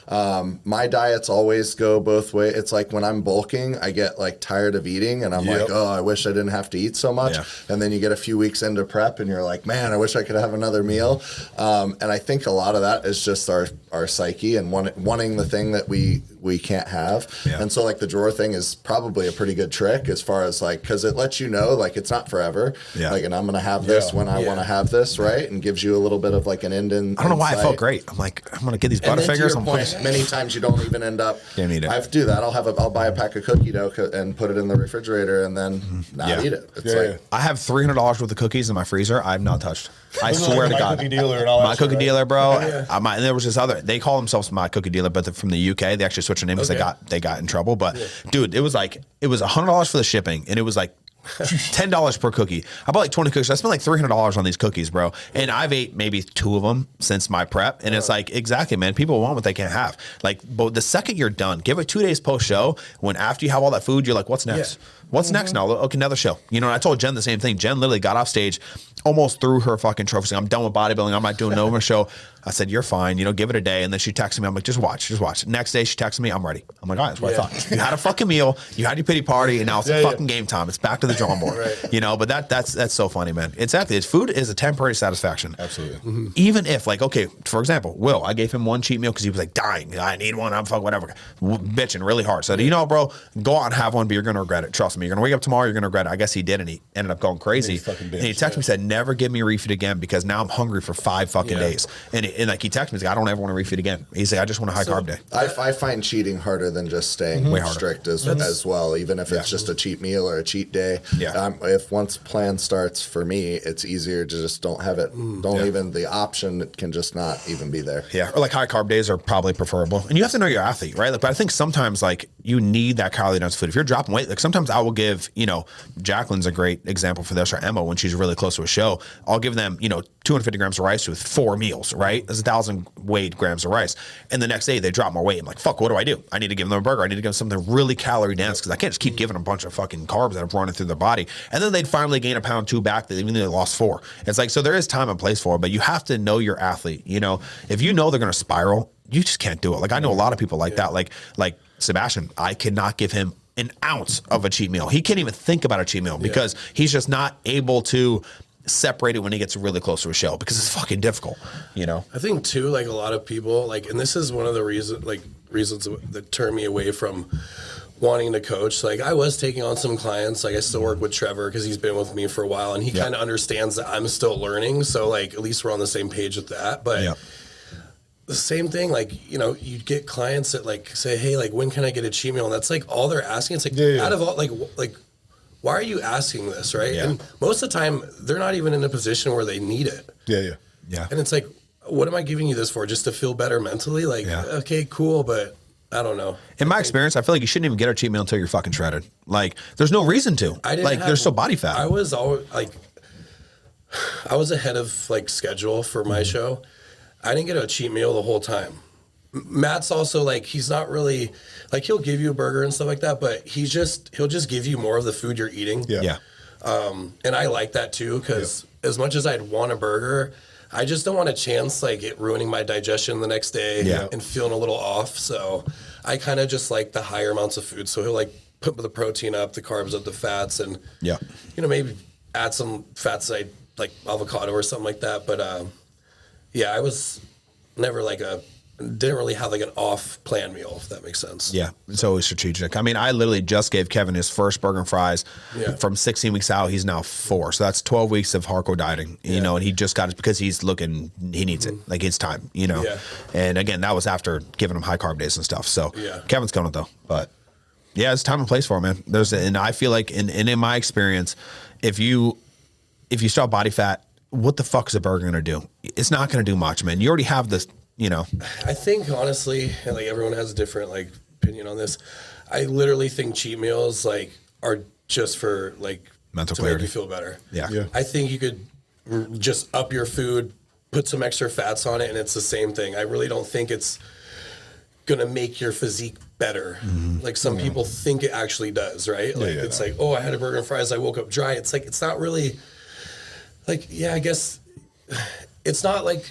My diets always go both ways. It's like when I'm bulking, I get like tired of eating and I'm like, oh, I wish I didn't have to eat so much. Yeah. And then you get a few weeks into prep and you're like, man, I wish I could have another meal. And I think a lot of that is just our psyche and wanting the thing that we can't have. Yeah. And so like the drawer thing is probably a pretty good trick as far as like, cause it lets you know, like it's not forever. Yeah. Like, and I'm going to have this when I want to have this. Right. And gives you a little bit of like an end in. I don't know why I felt great. I'm like, I'm going to get these Butterfingers. Many times you don't even end up. Can't eat it. I do that. I'll buy a pack of cookie dough and put it in the refrigerator and then not eat it. It's like, I have $300 worth of cookies in my freezer. I've not touched. I swear to God. Cookie dealer and all that my cookie shit, dealer, bro. And there was this other. They call themselves my cookie dealer, but they're from the UK. They actually switched their name because they got in trouble. But dude, it was $100 for the shipping, and it was like $10 per cookie. I bought like 20 cookies. I spent like $300 on these cookies, bro. And I've ate maybe 2 of them since my prep. And it's like, exactly, man. People want what they can't have. Like, but the second you're done, give it 2 days post show. When after you have all that food, you're like, what's next? What's next now? Okay, another show. You know, and I told Jen the same thing. Jen literally got off stage, almost threw her fucking trophy. Saying, I'm done with bodybuilding. I'm not doing no more show. I said, you're fine. You know, give it a day. And then she texted me. I'm like, just watch. Next day, she texted me. I'm ready. I'm like, all right, that's what I thought. You had a fucking meal. You had your pity party. And now it's fucking game time. It's back to the drawing board. You know, but that's so funny, man. Exactly. Food is a temporary satisfaction. Absolutely. Even if, like, okay, for example, Will, I gave him one cheat meal because he was like dying. I need one. I'm fucking whatever. Bitching really hard. So, you know, bro, go out and have one, but you're going to regret it. Trust me. You're going to wake up tomorrow. You're going to regret it. I guess he did. And he ended up going crazy. And he texted me, said, never give me a refeed again because now I'm hungry for 5 fucking days. And like he texted me, he's like, I don't ever want to refeed again. He's like, I just want a high carb day. I find cheating harder than just staying strict as well, even if it's just a cheat meal or a cheat day. If once plan starts for me, it's easier to just don't have it. Even the option can just not even be there. Yeah, or like high carb days are probably preferable. And you have to know your athlete, right? Like, but I think sometimes like you need that calorie dense food. If you're dropping weight, like sometimes I will give, you know, Jacqueline's a great example for this, or Emma when she's really close to a show. I'll give them, you know, 250 grams of rice with 4 meals, right? That's 1,000 weight grams of rice. And the next day they drop more weight. I'm like, fuck, what do? I need to give them a burger. I need to give them something really calorie dense because I can't just keep giving them a bunch of fucking carbs that are running through their body. And then they'd finally gain a pound 2 back, even though they lost 4. It's like, so there is time and place for it, but you have to know your athlete. You know, if you know they're going to spiral, you just can't do it. Like I know a lot of people like that, like Sebastian, I cannot give him an ounce of a cheat meal. He can't even think about a cheat meal because he's just not able to separate it when he gets really close to a show because it's fucking difficult, you know? I think too, like a lot of people, like, and this is one of the reasons that turn me away from wanting to coach. Like I was taking on some clients, like I still work with Trevor because he's been with me for a while and he kind of understands that I'm still learning. So like, at least we're on the same page with that. But the same thing, like, you know, you get clients that like say, hey, like, when can I get a cheat meal? And that's like all they're asking. It's like out of all, like, why are you asking this, right? And most of the time, they're not even in a position where they need it. Yeah. And it's like, what am I giving you this for? Just to feel better mentally? Like, okay, cool, but I don't know. In my experience, I feel like you shouldn't even get a cheat meal until you're fucking shredded. Like, there's no reason to. There's still body fat. I was always like, I was ahead of like schedule for my show. I didn't get a cheat meal the whole time. Matt's also like, he's not really like, he'll give you a burger and stuff like that, but he'll just give you more of the food you're eating. Yeah. And I like that too, because as much as I'd want a burger, I just don't want a chance like it ruining my digestion the next day and feeling a little off. So I kind of just like the higher amounts of food. So he'll like put the protein up, the carbs up, the fats, and maybe add some fats like avocado or something like that. But I was never like didn't really have like an off plan meal, if that makes sense. Yeah, it's always strategic. I mean, I literally just gave Kevin his first burger and fries from 16 weeks out. He's now 4. So that's 12 weeks of hardcore dieting, you know, and he just got it because he needs it. Like, it's time, you know. Yeah. And again, that was after giving him high carb days and stuff. So Kevin's killing it though. But yeah, it's time and place for him, man. And I feel like in my experience, if you still have body fat, what the fuck is a burger gonna do? It's not gonna do much, man. You already have this. You know, I think honestly, and like everyone has a different like opinion on this. I literally think cheat meals like are just for like mental to clarity, make you feel better. Yeah. I think you could just up your food, put some extra fats on it, and it's the same thing. I really don't think it's gonna make your physique better. Like some people think it actually does, right? Like it's like, oh, I had a burger and fries, I woke up dry. It's like, it's not really like, I guess it's not like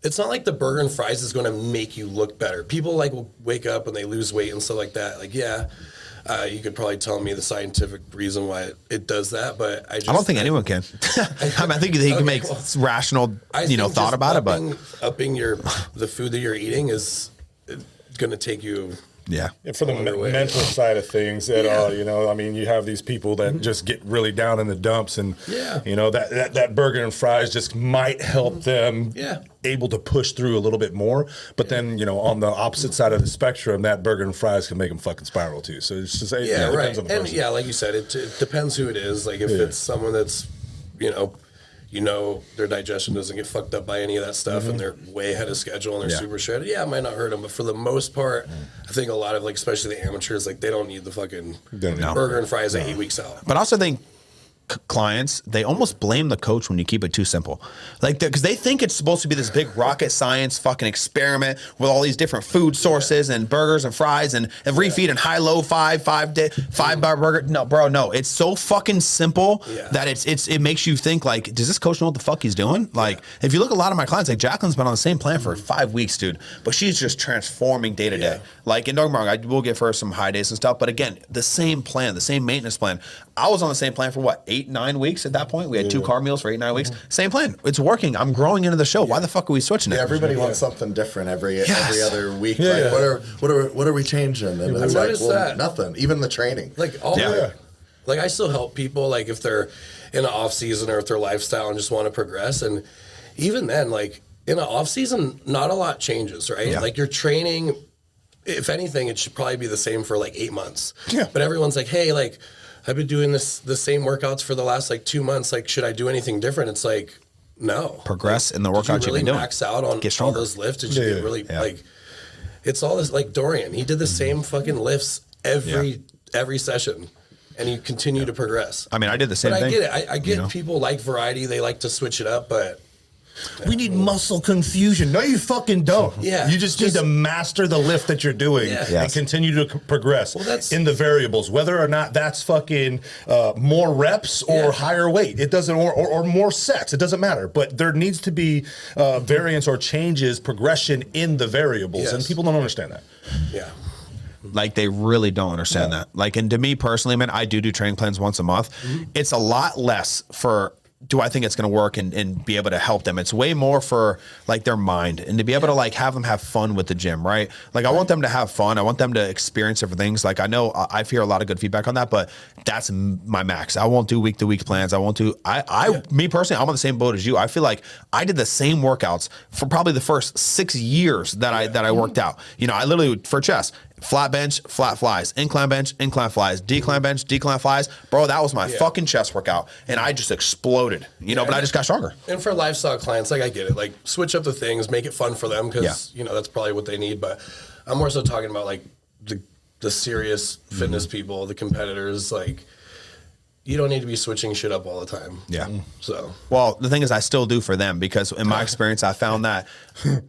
the burger and fries is going to make you look better. People like will wake up and they lose weight and stuff like that. Like, you could probably tell me the scientific reason why it does that, but I don't think anyone can. I mean, I think they can make rational, thought about it, but upping the food that you're eating is going to take you. Yeah, for the mental side of things at all, I mean, you have these people that just get really down in the dumps, and that burger and fries just might help them able to push through a little bit more. But then, on the opposite side of the spectrum, that burger and fries can make them fucking spiral too. So it's just depends on the person. And like you said, it depends who it is. Like if it's someone that's their digestion doesn't get fucked up by any of that stuff, and they're way ahead of schedule and they're super shredded. Yeah, it might not hurt them, but for the most part, I think a lot of especially the amateurs, like they don't need the fucking burger and fries 8 weeks out. But I also think clients, they almost blame the coach when you keep it too simple. Like, because they think it's supposed to be this big rocket science fucking experiment with all these different food sources and burgers and fries and refeed and high-low 5-bar burger. No, bro, no. It's so fucking simple that it makes you think, like, does this coach know what the fuck he's doing? Like, if you look at a lot of my clients, like Jacqueline's been on the same plan for 5 weeks, dude, but she's just transforming day to day. Like, and don't get me wrong, I will give her some high days and stuff, but again, the same plan, the same maintenance plan. I was on the same plan for what, 8-9 weeks at that point? We had 2 carb meals for 8-9 weeks. Same plan. It's working. I'm growing into the show. Why the fuck are we switching it? Everybody wants something different every other week. Like, what are we changing? And it's like, well, nothing. Even the training. Like like I still help people like if they're in an off season or if their lifestyle and just want to progress. And even then, like in an off season, not a lot changes, right? Like your training, if anything, it should probably be the same for like 8 months. But everyone's like, hey, like I've been doing the same workouts for the last like 2 months. Like, should I do anything different? It's like, no. Progress in the workout you've been doing. Max out on all those lifts. Did you get really like? It's all this like Dorian. He did the same fucking lifts every session, and he continued to progress. I mean, I did the same thing. I get it. I get people like variety. They like to switch it up, but. We need muscle confusion. No, you fucking don't. Yeah. You just need to master the lift that you're doing and continue to progress in the variables, whether or not that's fucking more reps or higher weight. It doesn't, or more sets. It doesn't matter. But there needs to be variance or changes, progression in the variables, and people don't understand that. Yeah. Like they really don't understand that. Like, and to me personally, man, I do training plans once a month. It's a lot less for. Do I think it's going to work and be able to help them? It's way more for like their mind and to be able to like have them have fun with the gym, right? Like I want them to have fun. I want them to experience different things. Like I know I hear a lot of good feedback on that, but that's my max. I won't do week to week plans. I won't do, me personally, I'm on the same boat as you. I feel like I did the same workouts for probably the first 6 years that I worked out. I literally for chest, flat bench, flat flies, incline bench, incline flies, decline bench, decline flies. Bro, that was my fucking chest workout. And I just exploded, you know, but I just got stronger. And for lifestyle clients, like I get it, like switch up the things, make it fun for them because, you know, that's probably what they need. But I'm more so talking about like the serious fitness people, the competitors, like, you don't need to be switching shit up all the time. Yeah. So, well, the thing is, I still do for them because in my experience, I found that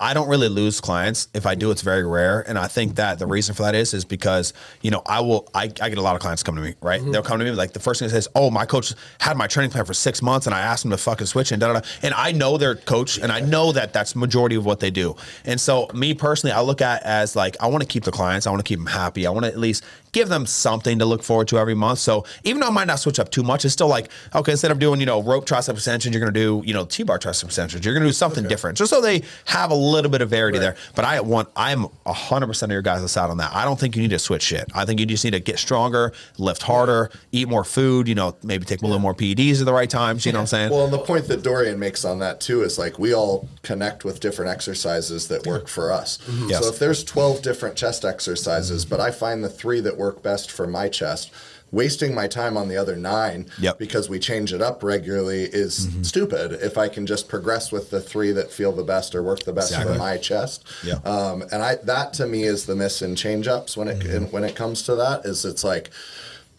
I don't really lose clients. If I do, it's very rare. And I think that the reason for that is because, you know, I get a lot of clients come to me, right? They'll come to me like the first thing they say is, oh, my coach had my training plan for 6 months and I asked them to fucking switch and da da da. And I know their coach and I know that that's majority of what they do. And so me personally, I look at as like, I want to keep the clients. I want to keep them happy. I want to at least give them something to look forward to every month. So even though I might not switch up too much, it's still like, okay, instead of doing, you know, rope tricep extensions, you're going to do, you know, T-bar tricep extensions. You're going to do something different just so they have a little bit of variety there. But I'm 100% of your guys' side on that. I don't think you need to switch shit. I think you just need to get stronger, lift harder, eat more food, you know, maybe take a little more PEDs at the right times. You know what I'm saying? Well, and the point that Dorian makes on that too is like we all connect with different exercises that work for us. Yes. So if there's 12 different chest exercises, but I find the 3 that work best for my chest, wasting my time on the other 9 because we change it up regularly is stupid if I can just progress with the 3 that feel the best or work the best for my chest. And that to me is the miss in change ups when it comes to that is it's like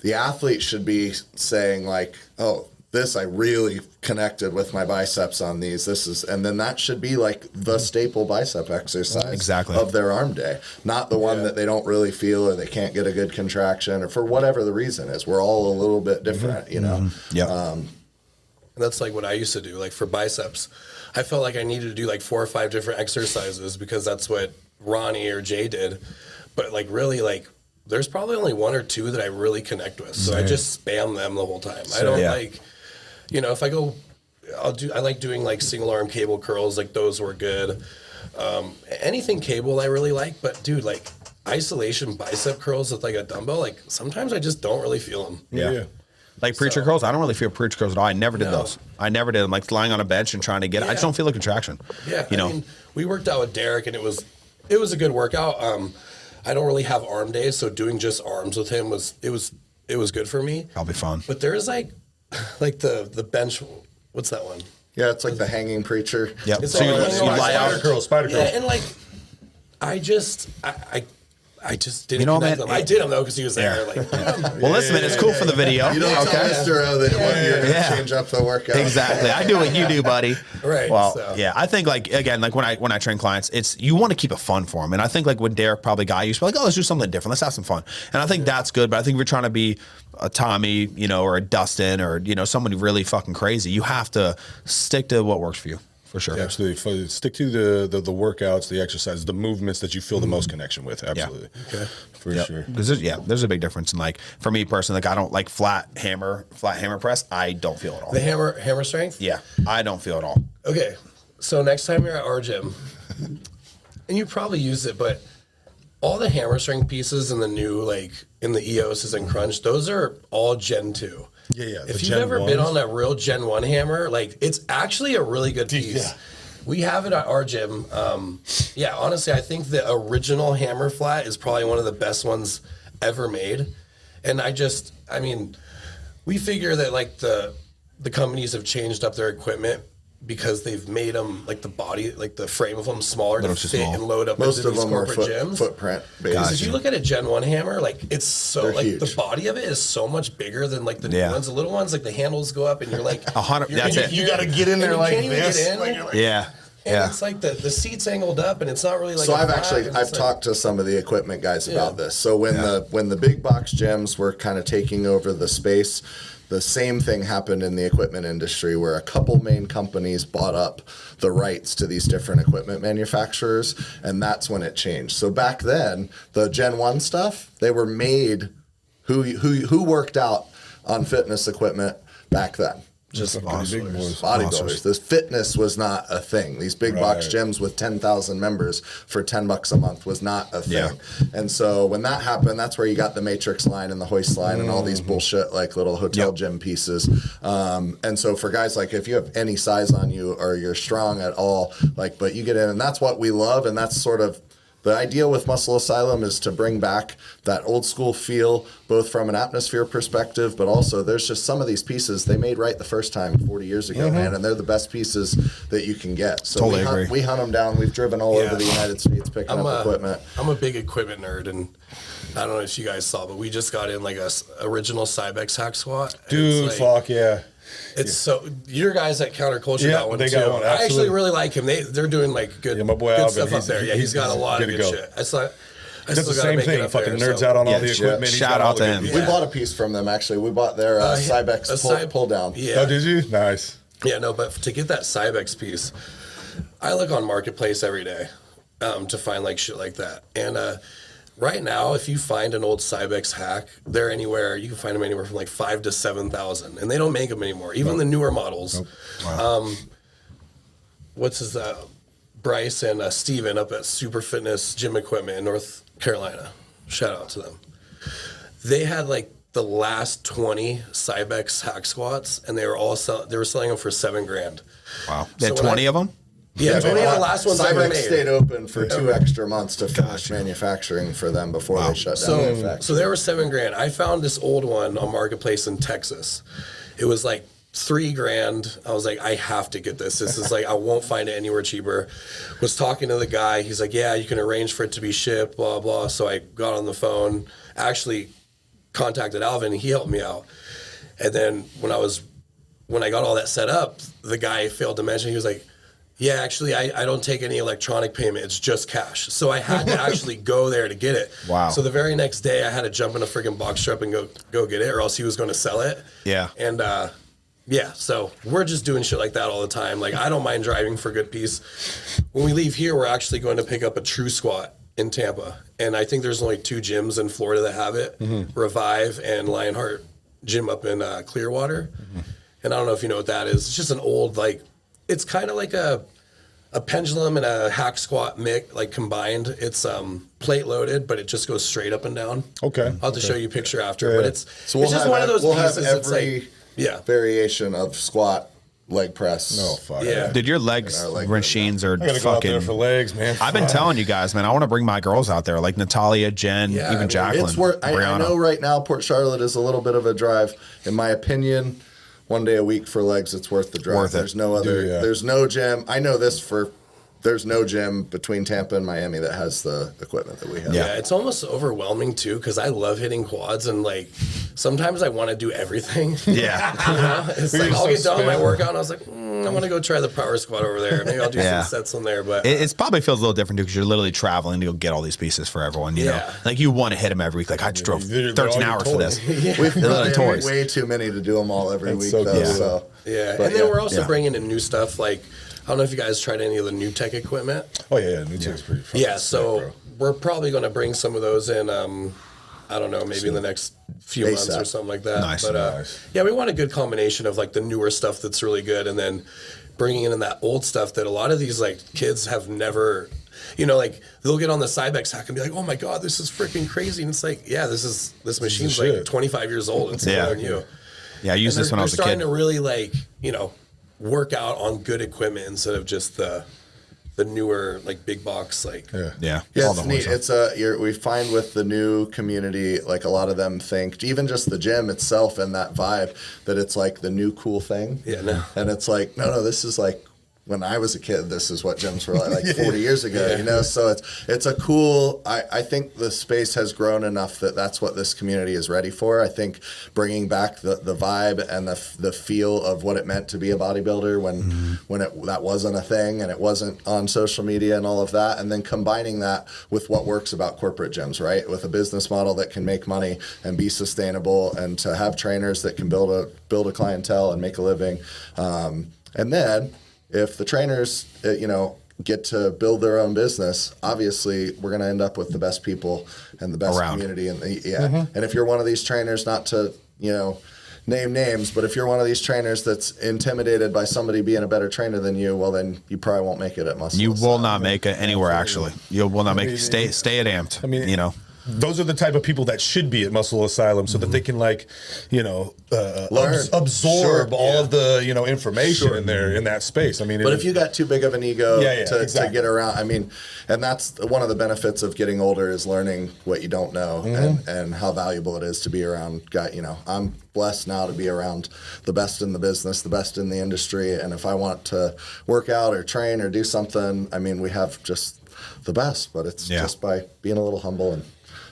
the athlete should be saying like, oh, this I really connected with my biceps on these. And then that should be like the staple bicep exercise of their arm day, not the one that they don't really feel or they can't get a good contraction or for whatever the reason is. We're all a little bit different, you know? that's like what I used to do. Like for biceps, I felt like I needed to do like 4 or 5 different exercises because that's what Ronnie or Jay did. But like really like, there's probably only 1 or 2 that I really connect with. So I just spam them the whole time. I don't like, you know, if I go, I like doing like single arm cable curls, like those were good. Anything cable I really like, but dude, like isolation bicep curls with like a dumbbell, like sometimes I just don't really feel them. Like preacher curls, I don't really feel preacher curls at all. I never did those. I never did them. Like lying on a bench and trying to get it. I just don't feel a contraction. You know, I mean, we worked out with Derek and it was a good workout. I don't really have arm days, so doing just arms with him was good for me. Probably fun. But there's like the bench. What's that one? Yeah, it's like the hanging preacher. Yep. It's So you all- lie out. Spider curl. Yeah, and like I just didn't. You know, connect man, them. I did them though because he was there. Like, Well, listen, man, it's cool for the video. You don't tell Mr. O that you're going to change up the workout. Exactly. I do what you do, buddy. Right, Well, so. yeah, I think like, again, like when I train clients, it's, you want to keep it fun for them. And I think like when Derek probably got used to like, oh, let's do something different. Let's have some fun. And I think that's good. But I think if you're trying to be a Tommy, you know, or a Dustin or, you know, somebody really fucking crazy, you have to stick to what works for you. For sure. Yeah, absolutely. Stick to the workouts, the exercises, the movements that you feel the most connection with. Absolutely. Okay. For sure. Because there's a big difference. And like for me personally, like I don't like flat hammer press. I don't feel it all. the hammer strength. Yeah, I don't feel it all. Okay, so next time you're at our gym, and you probably use it, but all the hammer strength pieces in the new like in the EOSs and Crunch, those are all Gen 2. Yeah. If you've ever been on a real Gen 1 hammer, like it's actually a really good piece. Yeah. We have it at our gym. Honestly, I think the original hammer flat is probably one of the best ones ever made. And I mean, we figure that like the companies have changed up their equipment because they've made them like the body, like the frame of them smaller to fit and load up Most into of these them are corporate gyms. footprint based. Because if you look at a Gen 1 hammer, like it's so They're like huge. the body of it is so much bigger than like the new ones. The little ones, like the handles go up and you're like 100. That's it. You got to get in there like can't even this. get in. Like, you're like, Yeah. And it's like the seat's angled up and it's not really like So a flat, I've and it's like- talked to some of the equipment guys about this. So when the big box gyms were kind of taking over the space, the same thing happened in the equipment industry where a couple main companies bought up the rights to these different equipment manufacturers, and that's when it changed. So back then, the Gen 1 stuff, they were made who worked out on fitness equipment back then? just big boys. Bodybuilders. This fitness was not a thing. These big box gyms with 10,000 members for $10 a month was not a thing. Yeah. And so when that happened, that's where you got the Matrix line and the hoist line and all these bullshit like little hotel gym pieces. And so for guys like if you have any size on you or you're strong at all, like but you get in and that's what we love and that's sort of The idea with Muscle Asylum is to bring back that old school feel, both from an atmosphere perspective, but also there's just some of these pieces they made right the first time 40 years ago, man, and they're the best pieces that you can get. So Totally agree. we hunt them down. We've driven all over the United States picking up equipment. I'm a big equipment nerd, and I don't know if you guys saw, but we just got in like a original Cybex hack squat. Dude, It's like, fuck yeah. It's so your guys at Counterculture got one they too. got one, I actually absolutely. really like him. They're doing like good, Yeah, my boy good Alvin, stuff up there. Yeah, he's got a lot of good good to go. shit. I still That's the gotta same make it thing. up Fucking there, nerds so. out on all the Yeah, equipment. He's shout got all out the to good- him. We bought a piece from them, actually. We bought their Cybex pull down. Yeah. Oh, did you? Nice. Yeah, no, but to get that Cybex piece, I look on Marketplace every day to find like shit like that. And right now, if you find an old Cybex hack, they're anywhere. You can find them anywhere from like 5,000 to 7,000, and they don't make them anymore. Even the newer models. Wow. What's his Bryce and Steven up at Super Fitness Gym Equipment in North Carolina. Shout out to them. They had like the last 20 Cybex hack squats, and they were all they were selling them for $7,000. Wow. They had So when 20 of them? Yeah, 20 of the last ones ever Cybex made. stayed open for 2 extra months to finish manufacturing for them before they shut down the factory. So there were $7,000. I found this old one on Marketplace in Texas. It was like $3,000. I was like, I have to get this. This is like, I won't find it anywhere cheaper. Was talking to the guy. He's like, yeah, you can arrange for it to be shipped, blah, blah. So I got on the phone, actually contacted Alvin, and he helped me out. And then when I got all that set up, the guy failed to mention, he was like, yeah, actually, I don't take any electronic payment. It's just cash. So I had to actually go there to get it. Wow. So the very next day, I had to jump in a freaking box truck and go get it, or else he was going to sell it. Yeah. And yeah, so we're just doing shit like that all the time. Like, I don't mind driving for a good piece. When we leave here, we're actually going to pick up a True Squat in Tampa. And I think there's only 2 gyms in Florida that have it, Revive and Lionheart Gym up in Clearwater. And I don't know if you know what that is. It's just an old, like, it's kind of like a pendulum and a hack squat like combined. It's plate loaded, but it just goes straight up and down. Okay. I'll have to show you a picture after. Yeah. But it's So we'll it's just have, one of those we'll pieces have that's every like, yeah. variation of squat, leg press. Oh, fuck. Yeah. Dude, your legs leg machines are I gotta go out there fucking. for legs, man. I've been telling you guys, man, I want to bring my girls out there, like Natalia, Jen, Yeah, I even mean, Jacqueline. It's worth. I Brianna. know right now Port Charlotte is a little bit of a drive. In my opinion, 1 day a week for legs, it's worth the drive. Worth it. There's no other. Yeah. There's no gym. I know this for. There's no gym between Tampa and Miami that has the equipment that we have. Yeah, it's almost overwhelming too because I love hitting quads and like sometimes I want to do everything. Yeah. You know? It's We like were I'll so get done with my spam. workout and I was like, I want to go try the power squat over there. Maybe I'll do Yeah. some sets on there. But It's probably feels a little different too because you're literally traveling to go get all these pieces for everyone. You know, Yeah. like you want to hit them every week. Like I just drove They're all 13 your hours for toys. this. We've They're got little toys. way too many to do them all every That's week, so though. cool. So yeah, But and then yeah. we're also Yeah. bringing in new stuff. Like I don't know if you guys tried any of the new tech equipment. Oh, yeah. New Tech's pretty fun. Yeah, so we're probably going to bring some of those in. I don't know, maybe in the next few months or ASAP. something like that. Nice, But nice. yeah, we want a good combination of like the newer stuff that's really good, and then bringing in that old stuff that a lot of these like kids have never. You know, like they'll get on the Cybex hack and be like, "Oh my god, this is freaking crazy!" And it's like, yeah, this machine's like shit. 25 years old. It's Yeah. older than you. Yeah, I used And this when I was a they're starting kid. to really like work out on good equipment instead of just the newer like big box like. Yeah, Yeah, all it's the neat. ones. It's we find with the new community, like a lot of them think, even just the gym itself and that vibe, that it's like the new cool thing. Yeah, no. And it's like, no, this is like when I was a kid, this is what gyms were like 40 years ago, you know? So it's a cool, I think the space has grown enough that that's what this community is ready for. I think bringing back the vibe and the feel of what it meant to be a bodybuilder when that wasn't a thing and it wasn't on social media and all of that. And then combining that with what works about corporate gyms, right? With a business model that can make money and be sustainable and to have trainers that can build a clientele and make a living. And then, if the trainers, get to build their own business, obviously we're going to end up with the best people and the best Around. community. And and if you're one of these trainers, not to name names, but if you're one of these trainers that's intimidated by somebody being a better trainer than you, well then you probably won't make it at Muscle You will Asylum. not make it anywhere. Actually, you will not make it. Stay at amped. I mean, those are the type of people that should be at Muscle Asylum, so that they can Learn. absorb all of the information in there in that space. I mean, But if you got too big of an ego to exactly. get around, I mean, and that's one of the benefits of getting older is learning what you don't know and how valuable it is to be around. I'm blessed now to be around the best in the business, the best in the industry, and if I want to work out or train or do something, I mean, we have just the best, but it's just by being a little humble and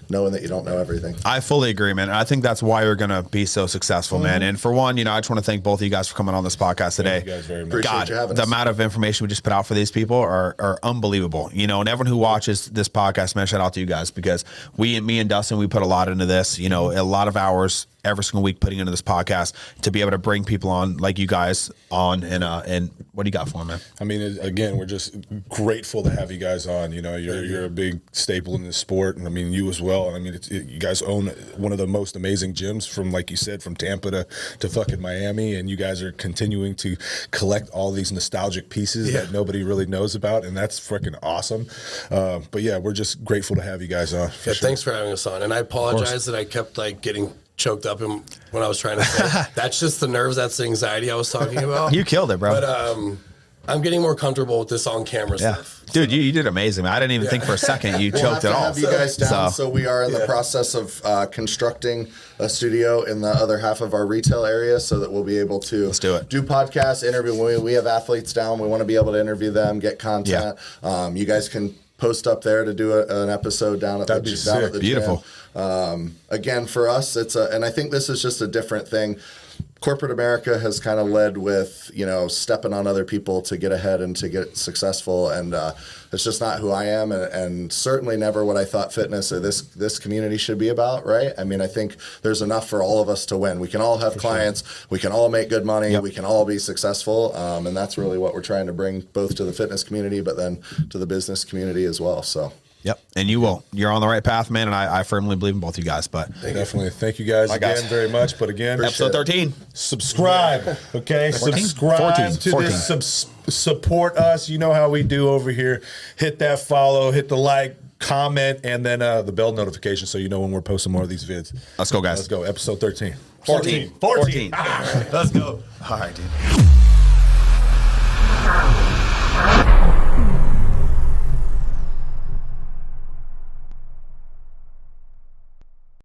knowing that you don't know everything. I fully agree, man. I think that's why you're going to be so successful, man. And for one, I just want to thank both of you guys for coming on this podcast today. Thank you guys very much. Appreciate you having the us. amount of information we just put out for these people are unbelievable. And everyone who watches this podcast, man, shout out to you guys, because me and Dustin, we put a lot into this, a lot of hours every single week putting into this podcast to be able to bring people on like you guys on. And what do you got for them, man? I mean, again, we're just grateful to have you guys on. You're a big staple in this sport, and I mean, you as well. And I mean, you guys own one of the most amazing gyms from, like you said, from Tampa to fucking Miami, and you guys are continuing to collect all these nostalgic pieces that nobody really knows about, and that's freaking awesome. But yeah, we're just grateful to have you guys on. For sure. Thanks for having us on. And I apologize that I kept getting choked up when I was trying to say. That's just the nerves. That's the anxiety I was talking about. You killed it, bro. But I'm getting more comfortable with this on camera stuff. Dude, you did amazing, man. I didn't even think for a second you We'll choked have it to all. have you guys down. So we are in the process of constructing a studio in the other half of our retail area, so that we'll be able to do podcasts, interview. When we have athletes down, we want to be able to interview them, get content. You guys can post up there to do an episode down at the Beautiful. gym. Again, for us, and I think this is just a different thing. Corporate America has kind of led with, stepping on other people to get ahead and to get successful. And it's just not who I am, and certainly never what I thought fitness or this community should be about, right? I mean, I think there's enough for all of us to win. We can all have clients. Sure. We can all make good money. We can all be successful. And that's really what we're trying to bring both to the fitness community, but then to the business community as well. So. Yep, and you will. You're on the right path, man, and I firmly believe in both you guys. But Definitely. Thank you guys again very much. But again, episode 13. Subscribe, okay? 14? Subscribe 14. to 14. this. Support us. You know how we do over here. Hit that follow, hit the like, comment, and then the bell notification so you know when we're posting more of these vids. Let's go, guys. Let's go. Episode 13. 14. 14. Let's go. All right, dude.